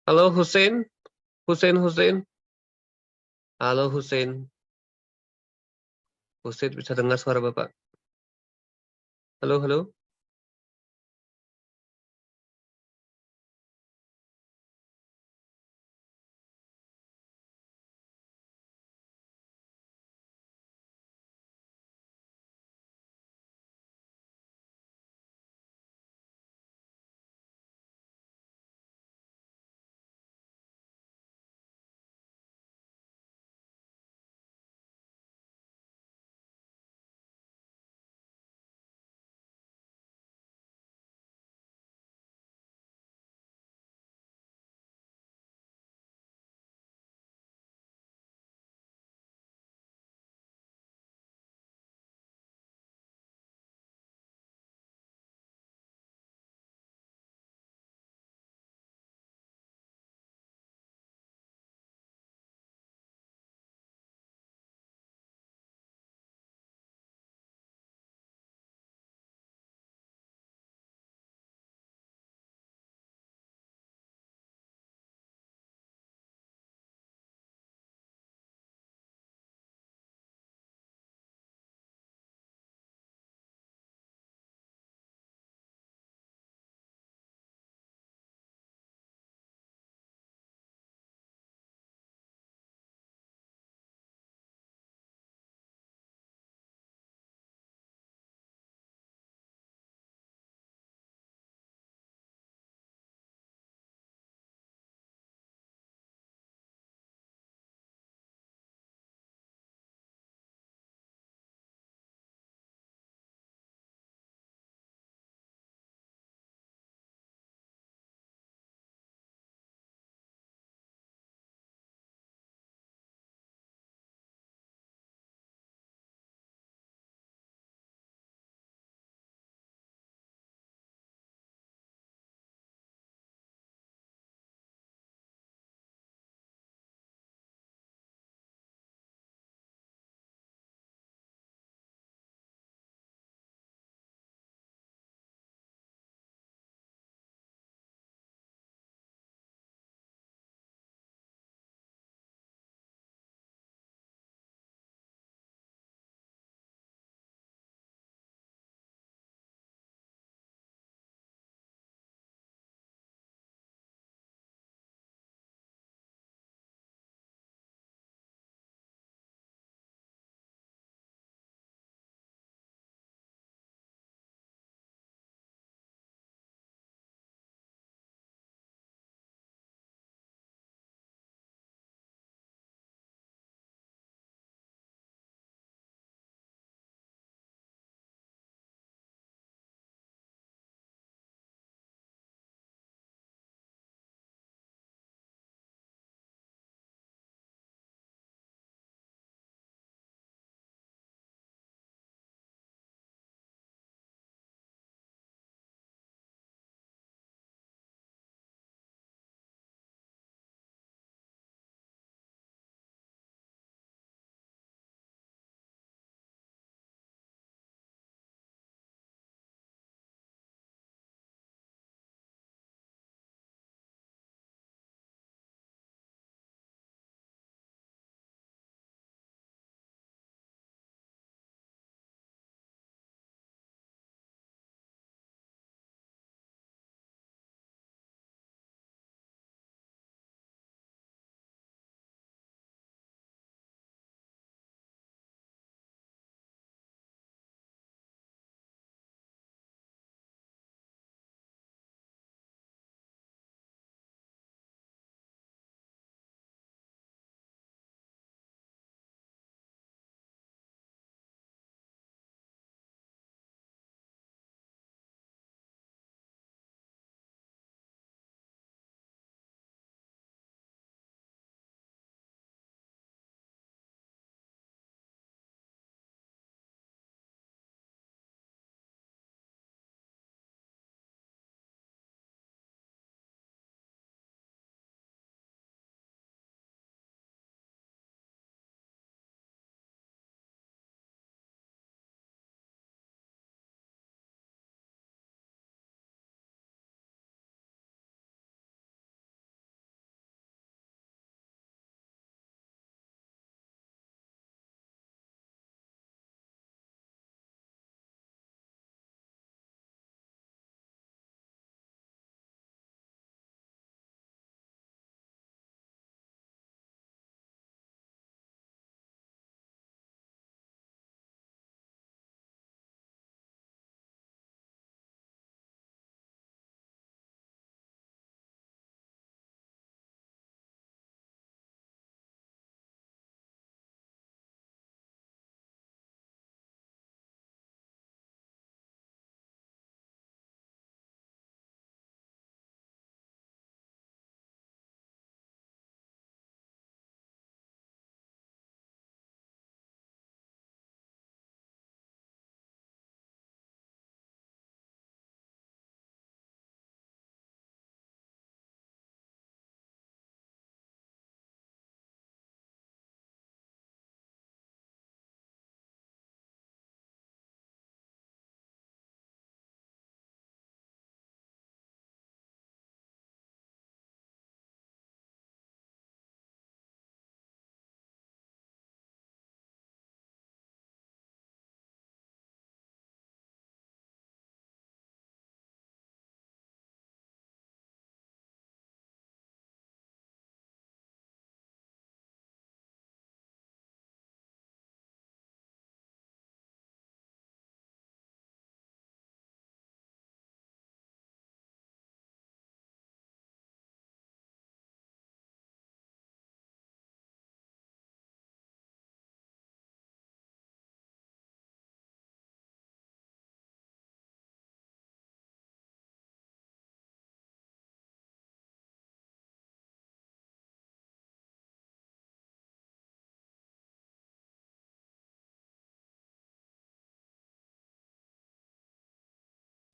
Halo Hussein, Hussein. Halo Hussein. Hussein bisa dengar suara Bapak? Halo.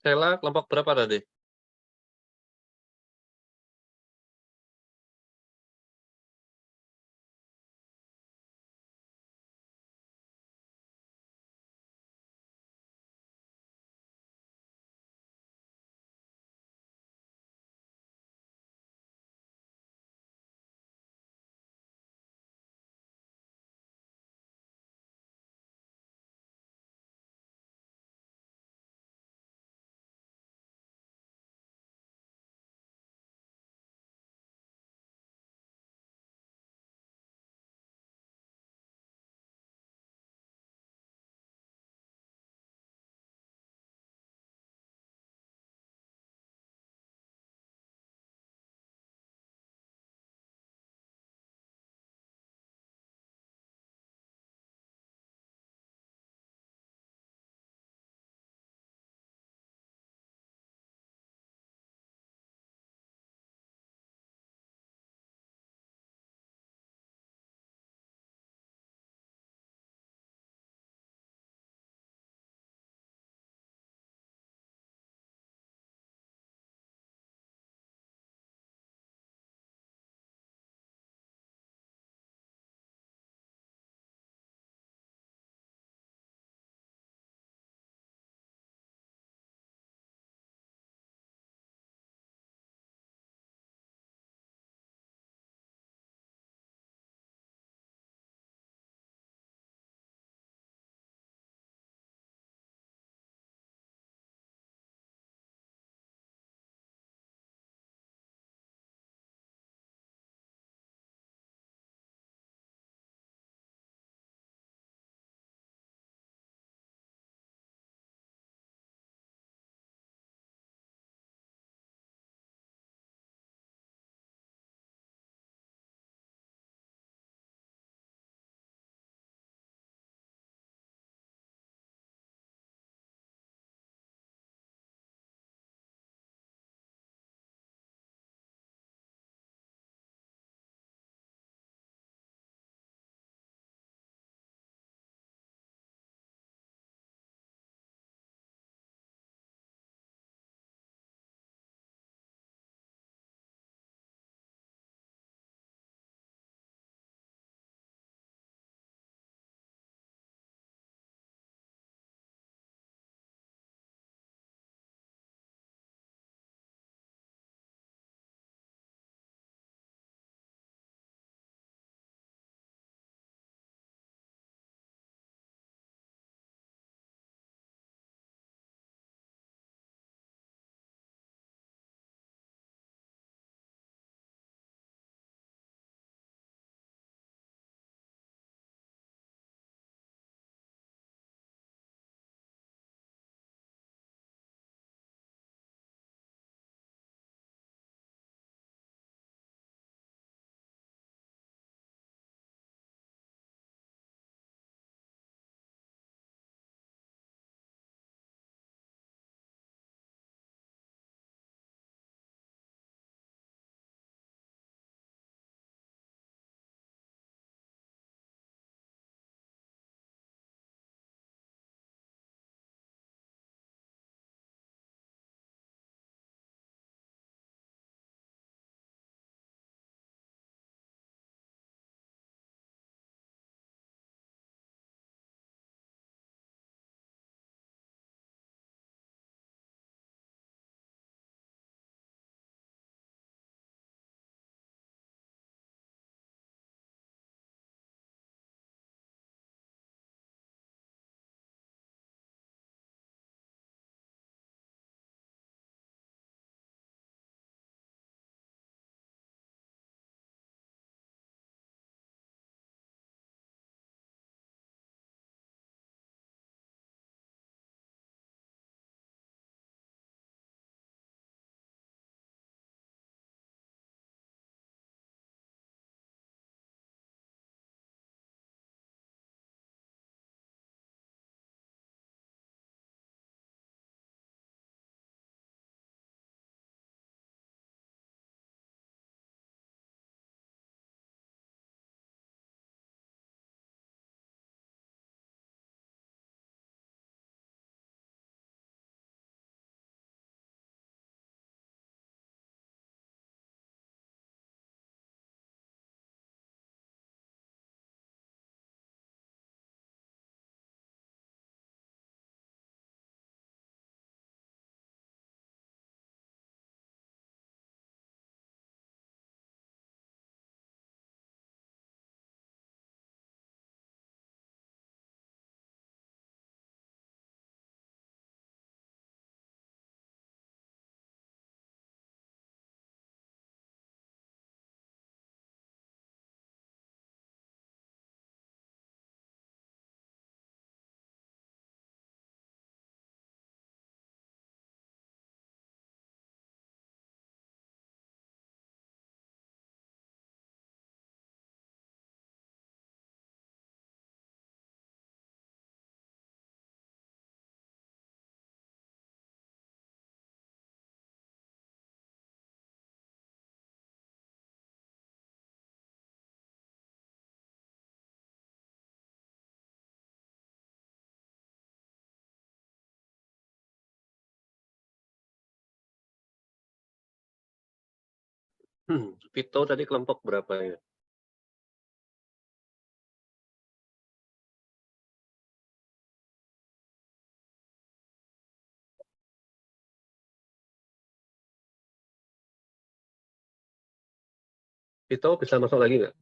Sela kelompok berapa tadi? Vito tadi kelompok berapa ya? Vito bisa masuk lagi nggak?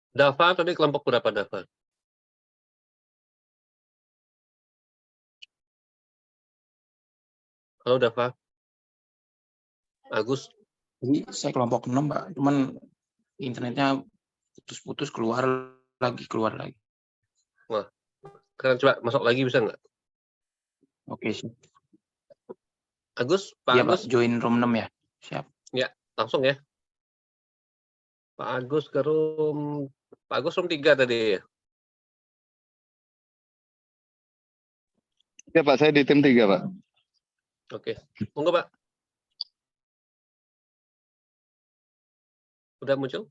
Dava tadi kelompok berapa Dava? Halo Dava. Agus. Jadi saya kelompok 6, Pak. Cuman internetnya putus-putus keluar lagi. Wah, kalian coba masuk lagi bisa nggak? Oke, sih. Agus, Pak Iya, Pak. Agus, Join room 6 ya. Siap. langsung ya. Pak Agus ke Pak Agus room 3 tadi ya. Ya Pak, saya di tim 3 Pak. Oke, monggo Pak. Udah muncul?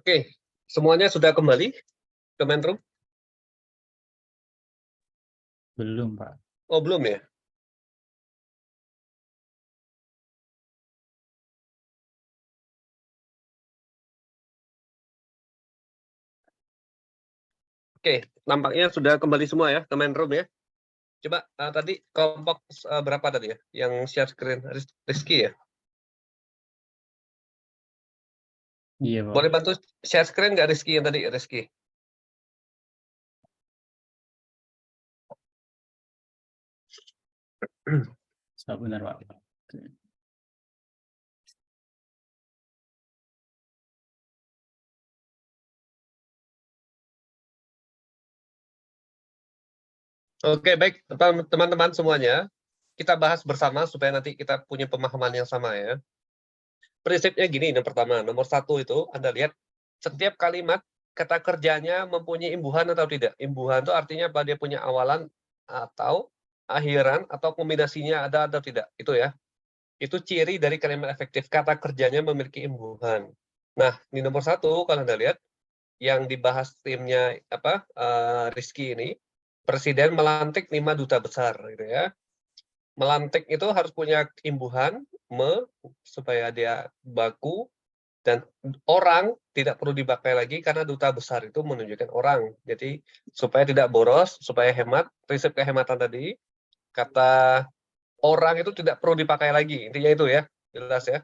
Oke, semuanya sudah kembali ke main room? Belum, Pak. Oh, belum ya? Oke, nampaknya sudah kembali semua ya ke main room ya. Coba tadi kelompok berapa tadi ya yang share screen? Rizky ya? Iya, Pak. Boleh bantu share screen nggak Rizky yang tadi? Rizky. Benar, Pak. Oke, baik teman-teman semuanya. Kita bahas bersama supaya nanti kita punya pemahaman yang sama ya. Prinsipnya gini, yang pertama, nomor 1 itu Anda lihat setiap kalimat kata kerjanya mempunyai imbuhan atau tidak. Imbuhan itu artinya apa? Dia punya awalan atau akhiran atau kombinasinya ada atau tidak. Itu ya. Itu ciri dari kalimat efektif. Kata kerjanya memiliki imbuhan. Nah, di nomor 1 kalau Anda lihat yang dibahas timnya Rizky ini, Presiden melantik 5 duta besar gitu ya. Melantik itu harus punya imbuhan supaya dia baku, dan orang tidak perlu dipakai lagi karena duta besar itu menunjukkan orang. Jadi supaya tidak boros, supaya hemat, prinsip kehematan tadi, kata orang itu tidak perlu dipakai lagi. Intinya itu ya, jelas ya.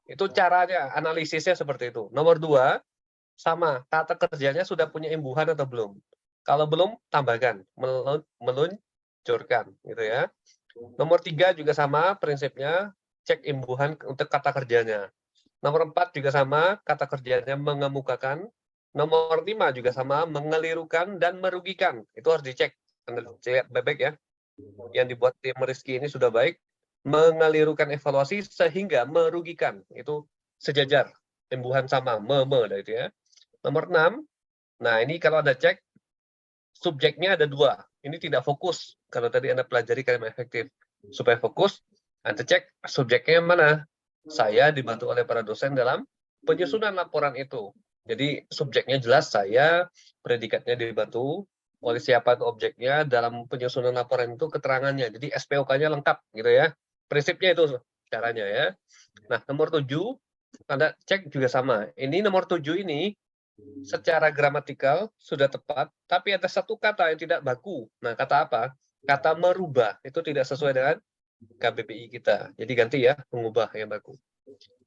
Itu caranya, analisisnya seperti itu. Nomor 2, sama, kata kerjanya sudah punya imbuhan atau belum. Kalau belum, tambahkan, meluncurkan gitu ya. Nomor 3 juga sama prinsipnya, cek imbuhan untuk kata kerjanya. Nomor 4 juga sama, kata kerjanya mengemukakan. Nomor 5 juga sama, mengelirukan dan merugikan. Itu harus dicek. Anda lihat baik-baik ya. Yang dibuat tim Rizky ini sudah baik. Mengelirukan evaluasi sehingga merugikan. Itu sejajar. Imbuhan sama, itu ya. Nomor 6, nah ini kalau Anda cek, subjeknya ada 2. Ini tidak fokus. Kalau tadi Anda pelajari kalimat efektif. Supaya fokus, Anda cek subjeknya yang mana. Saya dibantu oleh para dosen dalam penyusunan laporan itu. Jadi subjeknya jelas saya, predikatnya dibantu oleh siapa itu objeknya, dalam penyusunan laporan itu keterangannya. Jadi SPOK-nya lengkap gitu ya. Prinsipnya itu caranya ya. Nah, nomor 7, Anda cek juga sama. Ini nomor 7 ini secara gramatikal sudah tepat, tapi ada satu kata yang tidak baku. Nah, kata apa? Kata merubah. Itu tidak sesuai dengan KBBI kita. Jadi ganti ya, mengubah yang baku.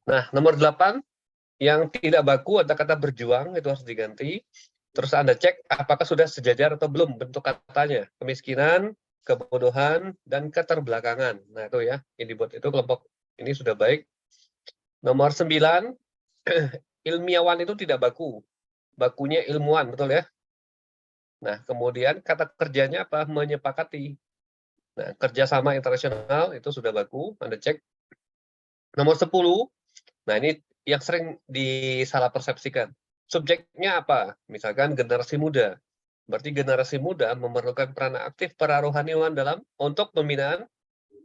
Nah, nomor 8, yang tidak baku ada kata berjuang, itu harus diganti. Terus Anda cek apakah sudah sejajar atau belum bentuk katanya. Kemiskinan, kebodohan, dan keterbelakangan. Nah, itu ya, yang dibuat itu kelompok ini sudah baik. Nomor 9, ilmiawan itu tidak baku. Bakunya ilmuwan, betul ya? Nah, kemudian kata kerjanya apa? Menyepakati. Nah, kerjasama internasional itu sudah baku, Anda cek. Nomor 10, nah ini yang sering disalah persepsikan. Subjeknya apa? Misalkan generasi muda. Berarti generasi muda memerlukan peran aktif para rohaniwan untuk pembinaan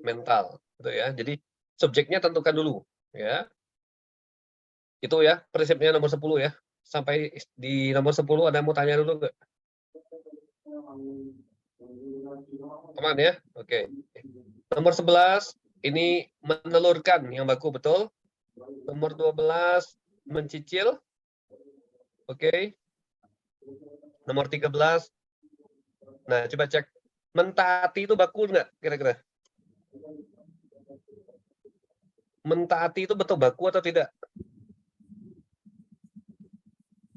mental, gitu ya. Jadi subjeknya tentukan dulu, ya. Itu ya prinsipnya nomor 10 ya. Sampai di nomor 10 ada yang mau tanya dulu nggak? Aman ya? Oke. Nomor 11, ini menelurkan yang baku, betul. Nomor 12, mencicil. Oke. Nomor 13, nah coba cek. Mentaati itu baku nggak kira-kira? Mentaati itu betul baku atau tidak?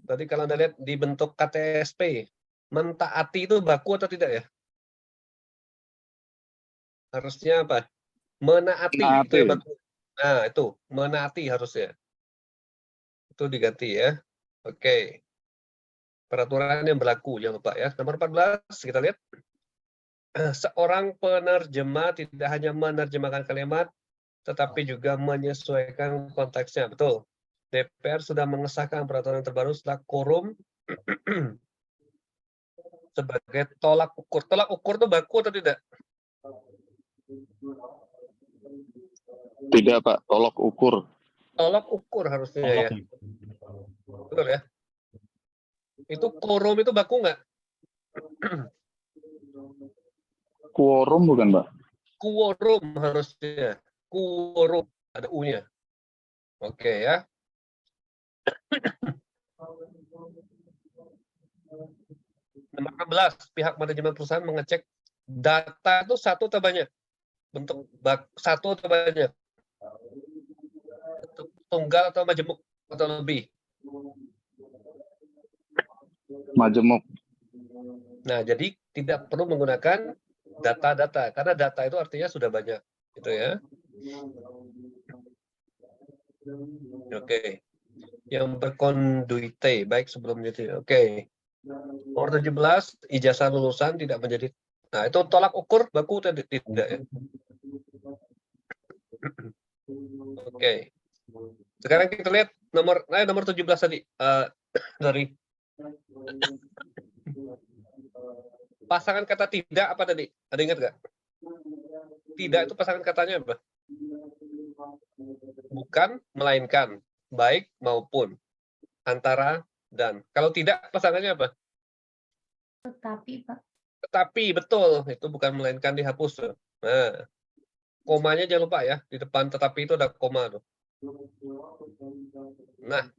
Tadi kalau Anda lihat di bentuk KTSP, mentaati itu baku atau tidak ya? Harusnya apa? Menaati. Itu yang baku. Nah, itu. Menaati harusnya. Itu diganti ya. Oke. Peraturan yang berlaku, jangan lupa ya. Nomor 14, kita lihat. Seorang penerjemah tidak hanya menerjemahkan kalimat, tetapi juga menyesuaikan konteksnya. Betul. DPR sudah mengesahkan peraturan terbaru setelah quorum sebagai tolak ukur. Tolak ukur itu baku atau tidak? Tidak, Pak. Tolok ukur. Tolak ukur harusnya ya. Betul ya? Itu quorum itu baku nggak? Quorum bukan, Mbak? Quorum harusnya. Quorum. Ada U-nya. Oke ya. Nomor 16, pihak manajemen perusahaan mengecek data itu satu atau banyak? Bentuk satu atau banyak? Bentuk tunggal atau majemuk atau lebih? Majemuk. Nah, jadi tidak perlu menggunakan data-data karena data itu artinya sudah banyak, gitu ya. Oke. Yang berkonduite baik sebelum itu. Oke. Nomor 17, ijazah lulusan tidak menjadi. Nah, itu tolak ukur baku atau tidak ya? Oke. Sekarang kita lihat nomor 17 tadi dari pasangan kata tidak apa tadi? Ada ingat nggak? Tidak itu pasangan katanya apa? Bukan, melainkan, baik maupun, antara, dan. Kalau tidak pasangannya apa? Tetapi, Pak. Tetapi, betul. Itu bukan melainkan dihapus. Nah, komanya jangan lupa ya. Di depan tetapi itu ada koma. Tuh. Nah,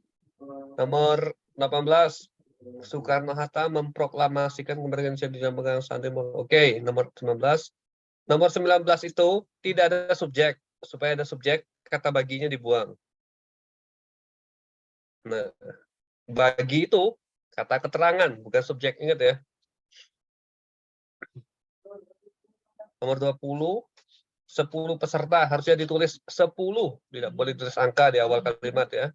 nomor 18. Soekarno-Hatta memproklamasikan kemerdekaan Indonesia di pemegang santri. Oke, nomor 19. Nomor 19 itu tidak ada subjek. Supaya ada subjek, kata baginya dibuang. Nah, bagi itu kata keterangan, bukan subjek. Ingat ya. Nomor 20, 10 peserta harusnya ditulis 10. Tidak boleh ditulis angka di awal kalimat ya.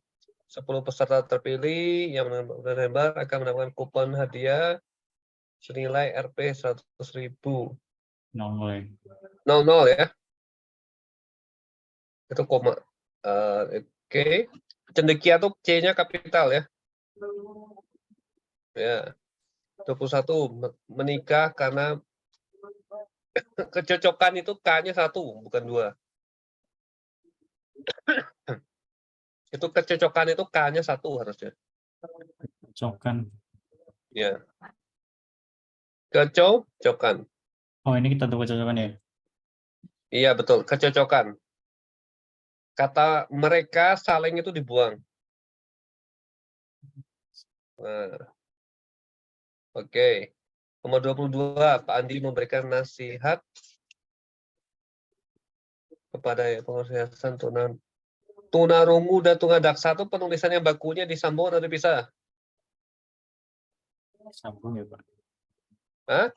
10 peserta terpilih yang menembak akan mendapatkan kupon hadiah senilai Rp 100.000. 00 ya. Itu koma. Oke. Cendekia tuh C-nya kapital ya. Ya. 21 menikah karena kecocokan itu K-nya 1 bukan 2. Itu kecocokan itu K-nya 1 harusnya. Kecocokan. Ya. Kecocokan. Oh, ini kita tuh kecocokan ya? Iya, betul. Kecocokan. Kata mereka saling itu dibuang. Nah. Oke. Nomor 22, Pak Andi memberikan nasihat kepada pengurus tunarungu dan tunadaksa itu penulisannya bakunya disambung atau dipisah? Sambung ya, Pak. Hah?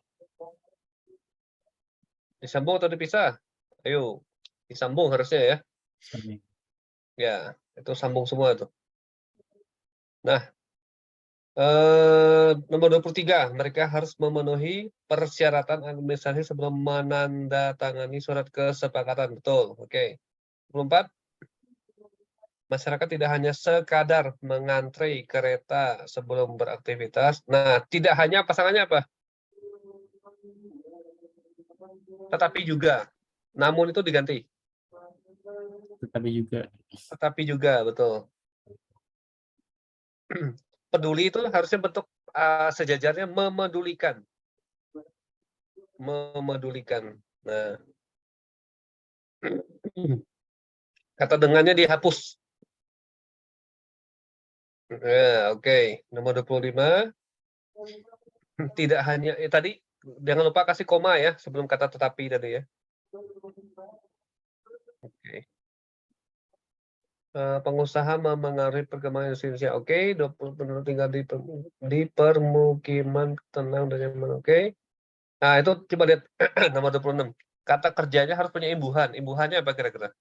Disambung atau dipisah? Ayo, disambung harusnya ya. Sambung. Ya, itu sambung semua itu. Nah, nomor 23, mereka harus memenuhi persyaratan administrasi sebelum menandatangani surat kesepakatan. Betul, oke. 24, masyarakat tidak hanya sekadar mengantre kereta sebelum beraktivitas. Nah, tidak hanya pasangannya apa? Tetapi juga. Namun itu diganti. Tetapi juga, betul. Peduli itu harusnya bentuk sejajarnya memedulikan. Memedulikan. Nah. Kata dengannya dihapus. Ya, oke. Nomor 25. Tidak hanya tadi jangan lupa kasih koma ya sebelum kata tetapi tadi ya. Oke. Pengusaha memengaruhi perkembangan Indonesia. Oke, 20 penduduk tinggal di permukiman tenang dan nyaman. Oke. Nah, itu coba lihat nomor 26. Kata kerjanya harus punya imbuhan. Imbuhannya apa kira-kira?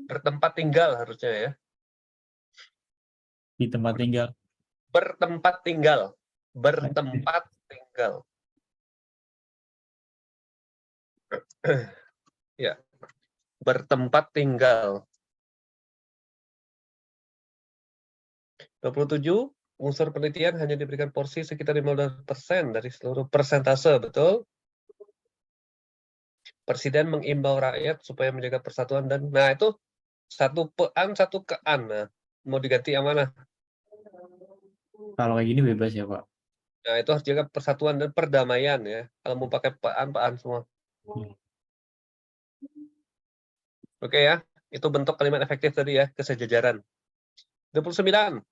Bertempat tinggal harusnya ya. Di tempat tinggal. Bertempat tinggal. Bertempat tinggal. Ya. Bertempat tinggal. 27, unsur penelitian hanya diberikan porsi sekitar 15% dari seluruh persentase, betul? Presiden mengimbau rakyat supaya menjaga persatuan dan, nah itu satu pean, satu kean. Nah, mau diganti yang mana? Kalau kayak gini bebas ya, Pak. Nah, itu harus jaga persatuan dan perdamaian ya. Kalau mau pakai paan semua. Oke ya, itu bentuk kalimat efektif tadi ya, kesejajaran. 29.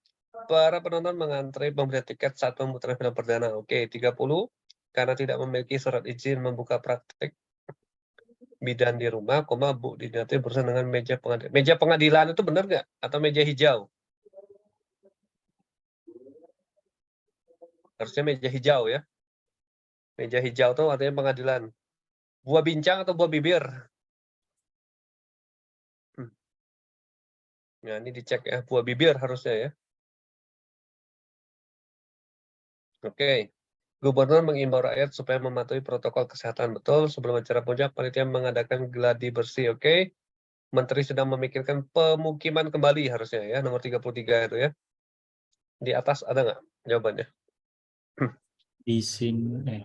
Para penonton mengantre pembelian tiket saat pemutaran film perdana. Oke, 30. Karena tidak memiliki surat izin membuka praktek bidan di rumah, Bu Dinati berurusan dengan meja pengadilan. Meja pengadilan itu benar nggak? Atau meja hijau? Harusnya meja hijau ya. Meja hijau itu artinya pengadilan. Buah bincang atau buah bibir? Nah, ini dicek ya. Buah bibir harusnya ya. Oke. Gubernur mengimbau rakyat supaya mematuhi protokol kesehatan betul. Sebelum acara puncak, panitia mengadakan gladi bersih. Oke. Menteri sedang memikirkan pemukiman kembali harusnya ya. Nomor 33 itu ya. Di atas ada nggak jawabannya? Di sini,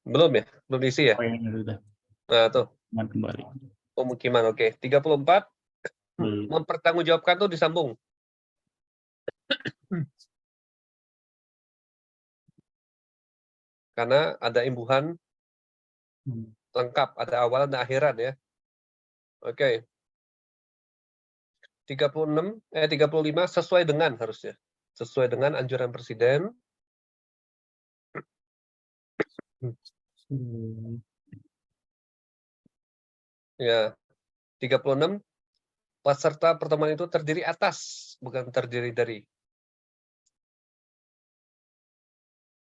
Belum ya? Belum diisi ya? oh yang udah Nah, tuh. kembali. Pemukiman, oke. 34. Mempertanggungjawabkan tuh disambung. Karena ada imbuhan lengkap, ada awalan dan akhiran ya. Oke. 35 sesuai dengan harusnya. Sesuai dengan anjuran presiden. Ya. 36 peserta pertemuan itu terdiri atas, bukan terdiri dari.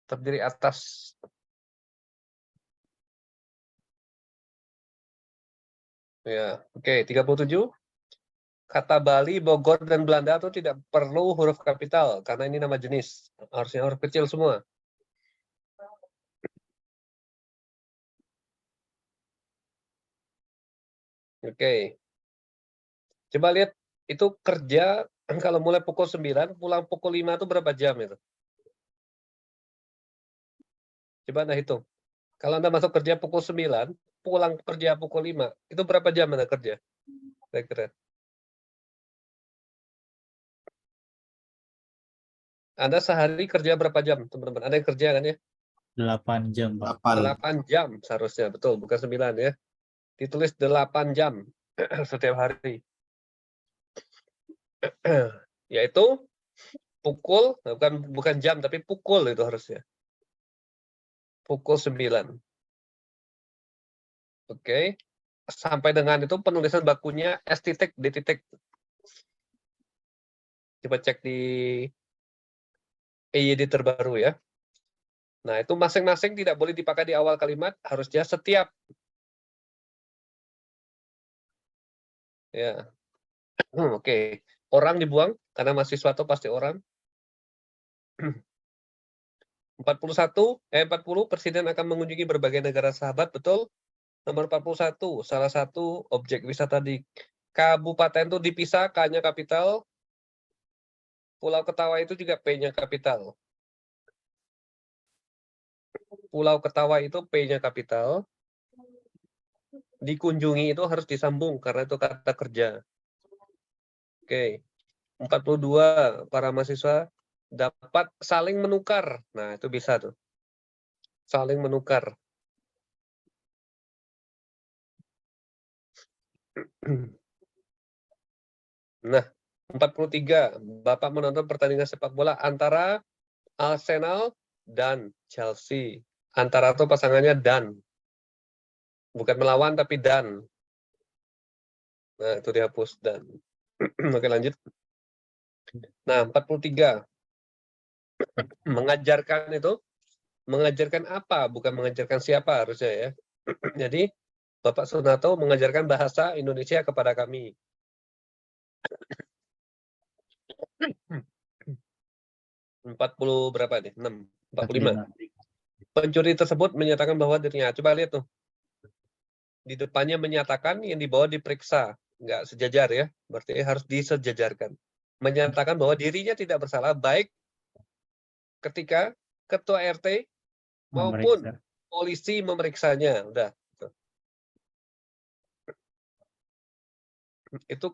Terdiri atas. Ya, oke. 37. Kata Bali, Bogor, dan Belanda itu tidak perlu huruf kapital, karena ini nama jenis. Harusnya huruf kecil semua. Oke. Coba lihat, itu kerja, kalau mulai pukul 9, pulang pukul 5 itu berapa jam itu? Coba Anda hitung. Kalau Anda masuk kerja pukul 9, pulang kerja pukul 5, itu berapa jam Anda kerja? Kira-kira. Anda sehari kerja berapa jam, teman-teman? Anda yang kerja kan ya? 8 jam, Pak. 8 jam seharusnya, betul. Bukan 9 ya. Ditulis 8 jam setiap hari. Yaitu pukul, bukan jam, tapi pukul itu harusnya. Pukul 9. Oke. Sampai dengan itu penulisan bakunya S titik, D titik. Coba cek di EYD terbaru ya. Nah, itu masing-masing tidak boleh dipakai di awal kalimat, harusnya setiap. Ya. Oke. Orang dibuang, karena mahasiswa itu pasti orang. 40 Presiden akan mengunjungi berbagai negara sahabat, betul. Nomor 41, salah satu objek wisata di kabupaten itu dipisah, K-nya kapital. Pulau Ketawa itu juga P-nya kapital. Pulau Ketawa itu P-nya kapital. Dikunjungi itu harus disambung, karena itu kata kerja. Oke. 42, para mahasiswa dapat saling menukar. Nah, itu bisa tuh. Saling menukar. Nah, 43, Bapak menonton pertandingan sepak bola antara Arsenal dan Chelsea. Antara itu pasangannya dan. Bukan melawan, tapi dan. Nah, itu dihapus dan. Oke, lanjut. Nah, 43. Mengajarkan itu, mengajarkan apa, bukan mengajarkan siapa harusnya ya. Jadi, Bapak Sunato mengajarkan bahasa Indonesia kepada kami. 40 berapa nih? 6, 45. Pencuri tersebut menyatakan bahwa dirinya, coba lihat tuh. Di depannya menyatakan, yang di bawah diperiksa. Nggak sejajar ya, berarti harus disejajarkan. Menyatakan bahwa dirinya tidak bersalah, baik ketika ketua RT maupun polisi memeriksanya. Udah. Itu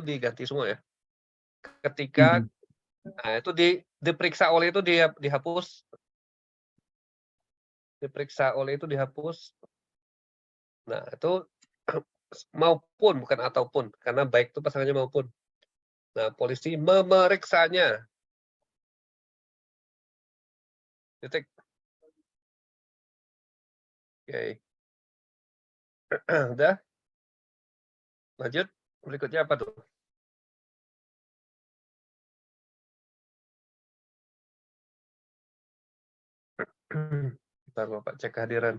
diganti semua ya. ketika nah, itu diperiksa oleh itu dihapus. Diperiksa oleh itu dihapus. Nah, itu maupun, bukan ataupun. Karena baik itu pasangannya maupun. Nah, polisi memeriksanya. Titik. Oke. Udah? Lanjut. Berikutnya apa tuh? Bentar, Bapak cek kehadiran.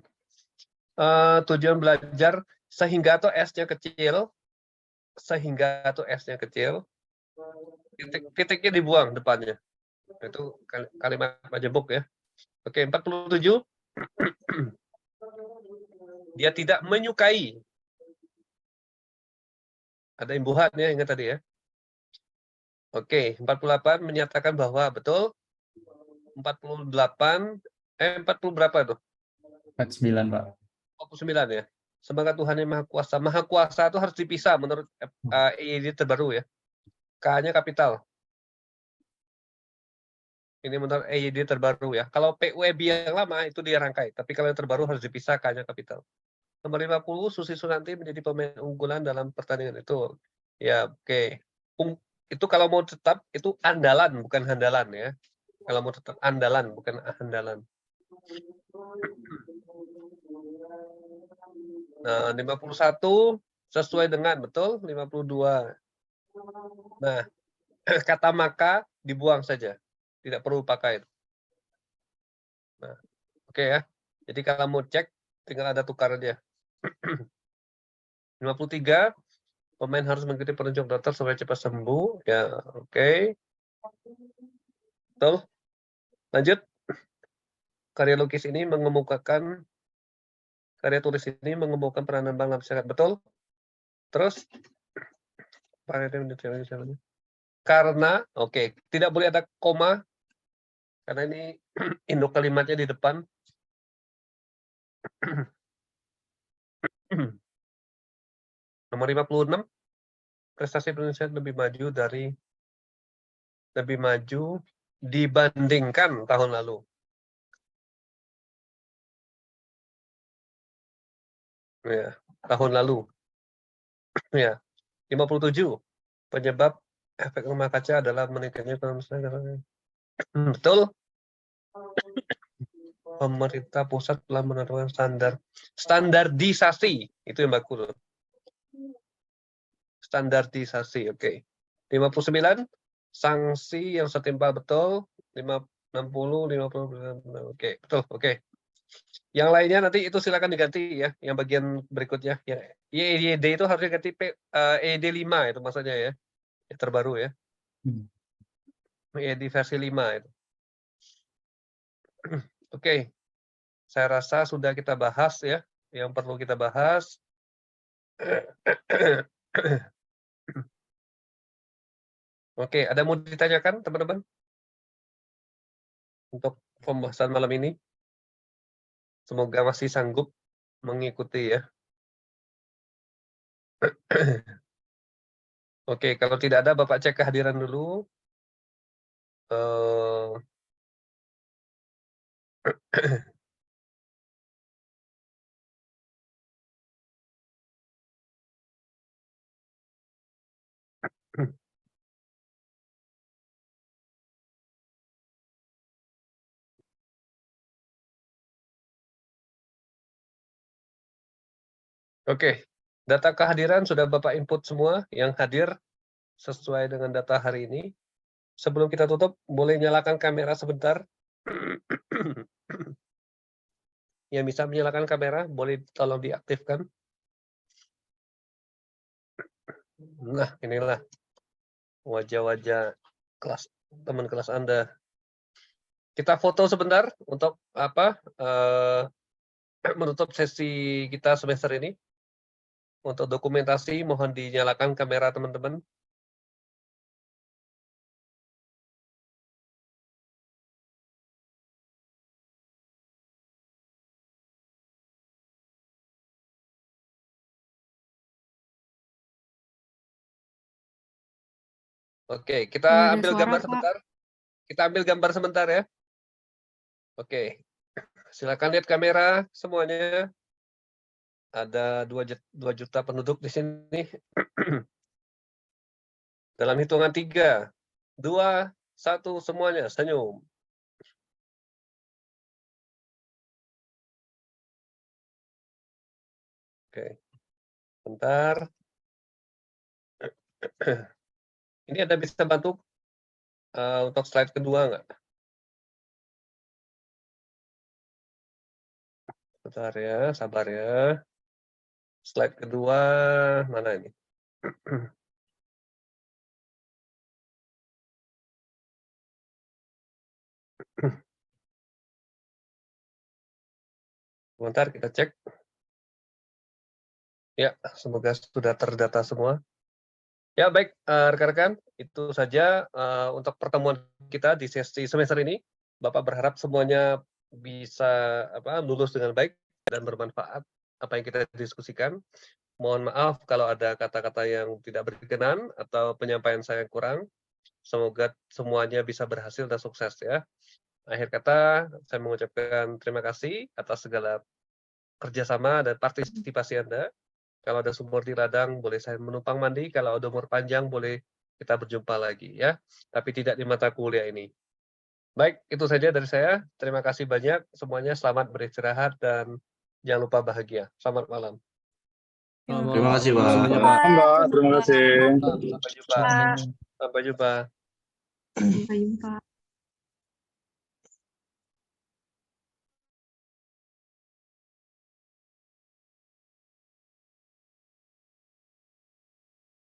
Tujuan belajar sehingga atau S-nya kecil, sehingga atau S-nya kecil, titiknya dibuang depannya. Itu kalimat majemuk ya. Oke, 47. Dia tidak menyukai. Ada imbuhan ya, ingat tadi ya. Oke, 48 menyatakan bahwa betul. 48, 40 berapa tuh? 49, Pak. 49 ya. Semoga Tuhan yang Maha Kuasa. Maha Kuasa itu harus dipisah menurut EYD terbaru ya. K-nya kapital. Ini menurut EYD terbaru ya. Kalau PUEB yang lama itu dia rangkai. Tapi kalau yang terbaru harus dipisah, K-nya kapital. Nomor 50, Susi Sunanti menjadi pemain unggulan dalam pertandingan itu. Ya, oke. Itu kalau mau tetap, itu andalan, bukan handalan ya. Kalau mau tetap andalan, bukan handalan. Nah, 51 sesuai dengan, betul? 52. Nah, kata maka dibuang saja. Tidak perlu pakai. Nah, oke ya. Jadi kalau mau cek, tinggal ada tukar aja. 53, pemain harus mengikuti penunjuk dokter supaya cepat sembuh. Ya, oke. Betul. Lanjut. Karya lukis ini mengemukakan, karya tulis ini mengemukakan peranan bank dalam masyarakat. Betul. Terus, karena, oke, tidak boleh ada koma, karena ini induk kalimatnya di depan. Nomor 56, prestasi Indonesia lebih maju dibandingkan tahun lalu. Ya, tahun lalu. Ya, 57, penyebab efek rumah kaca adalah meningkatnya ekonomi. Betul. Pemerintah pusat telah menetapkan standarisasi, itu yang bagus. Standarisasi, oke. 59, sanksi yang setimpal, betul. 60, 50, oke, betul, oke. Yang lainnya nanti itu silakan diganti ya, yang bagian berikutnya. Ya, EYD itu harusnya ganti EYD 5 itu maksudnya ya. Yang terbaru ya. EYD versi 5 itu. Oke. Saya rasa sudah kita bahas ya, yang perlu kita bahas. Oke, ada mau ditanyakan teman-teman? Untuk pembahasan malam ini. Semoga masih sanggup mengikuti ya. Oke, kalau tidak ada Bapak cek kehadiran dulu. Oke, data kehadiran sudah Bapak input semua yang hadir sesuai dengan data hari ini. Sebelum kita tutup, boleh nyalakan kamera sebentar. Yang bisa menyalakan kamera, boleh tolong diaktifkan. Nah, inilah wajah-wajah kelas teman kelas Anda. Kita foto sebentar untuk apa? Menutup sesi kita semester ini. Untuk dokumentasi, mohon dinyalakan kamera teman-teman. Oke, kita Belum ada ambil suara, gambar Pak. sebentar. Kita ambil gambar sebentar ya. Oke. Silakan lihat kamera semuanya. Ada 2 juta penduduk di sini. Dalam hitungan 3, 2, 1, semuanya senyum. Oke. Bentar. Ini ada bisa bantu untuk slide kedua nggak? Bentar ya, sabar ya. Slide kedua mana ini? Bentar kita cek. Ya, semoga sudah terdata semua. Ya, baik rekan-rekan, itu saja untuk pertemuan kita di sesi semester ini. Bapak berharap semuanya bisa lulus dengan baik dan bermanfaat apa yang kita diskusikan. Mohon maaf kalau ada kata-kata yang tidak berkenan atau penyampaian saya yang kurang. Semoga semuanya bisa berhasil dan sukses ya. Akhir kata, saya mengucapkan terima kasih atas segala kerjasama dan partisipasi Anda. Kalau ada sumur di ladang, boleh saya menumpang mandi. Kalau ada umur panjang, boleh kita berjumpa lagi ya. Tapi tidak di mata kuliah ini. Baik, itu saja dari saya. Terima kasih banyak. Semuanya selamat beristirahat dan jangan lupa bahagia. Selamat malam. Terima kasih, Pak. Mbak, terima kasih. Sampai jumpa. Sampai jumpa. Sampai jumpa.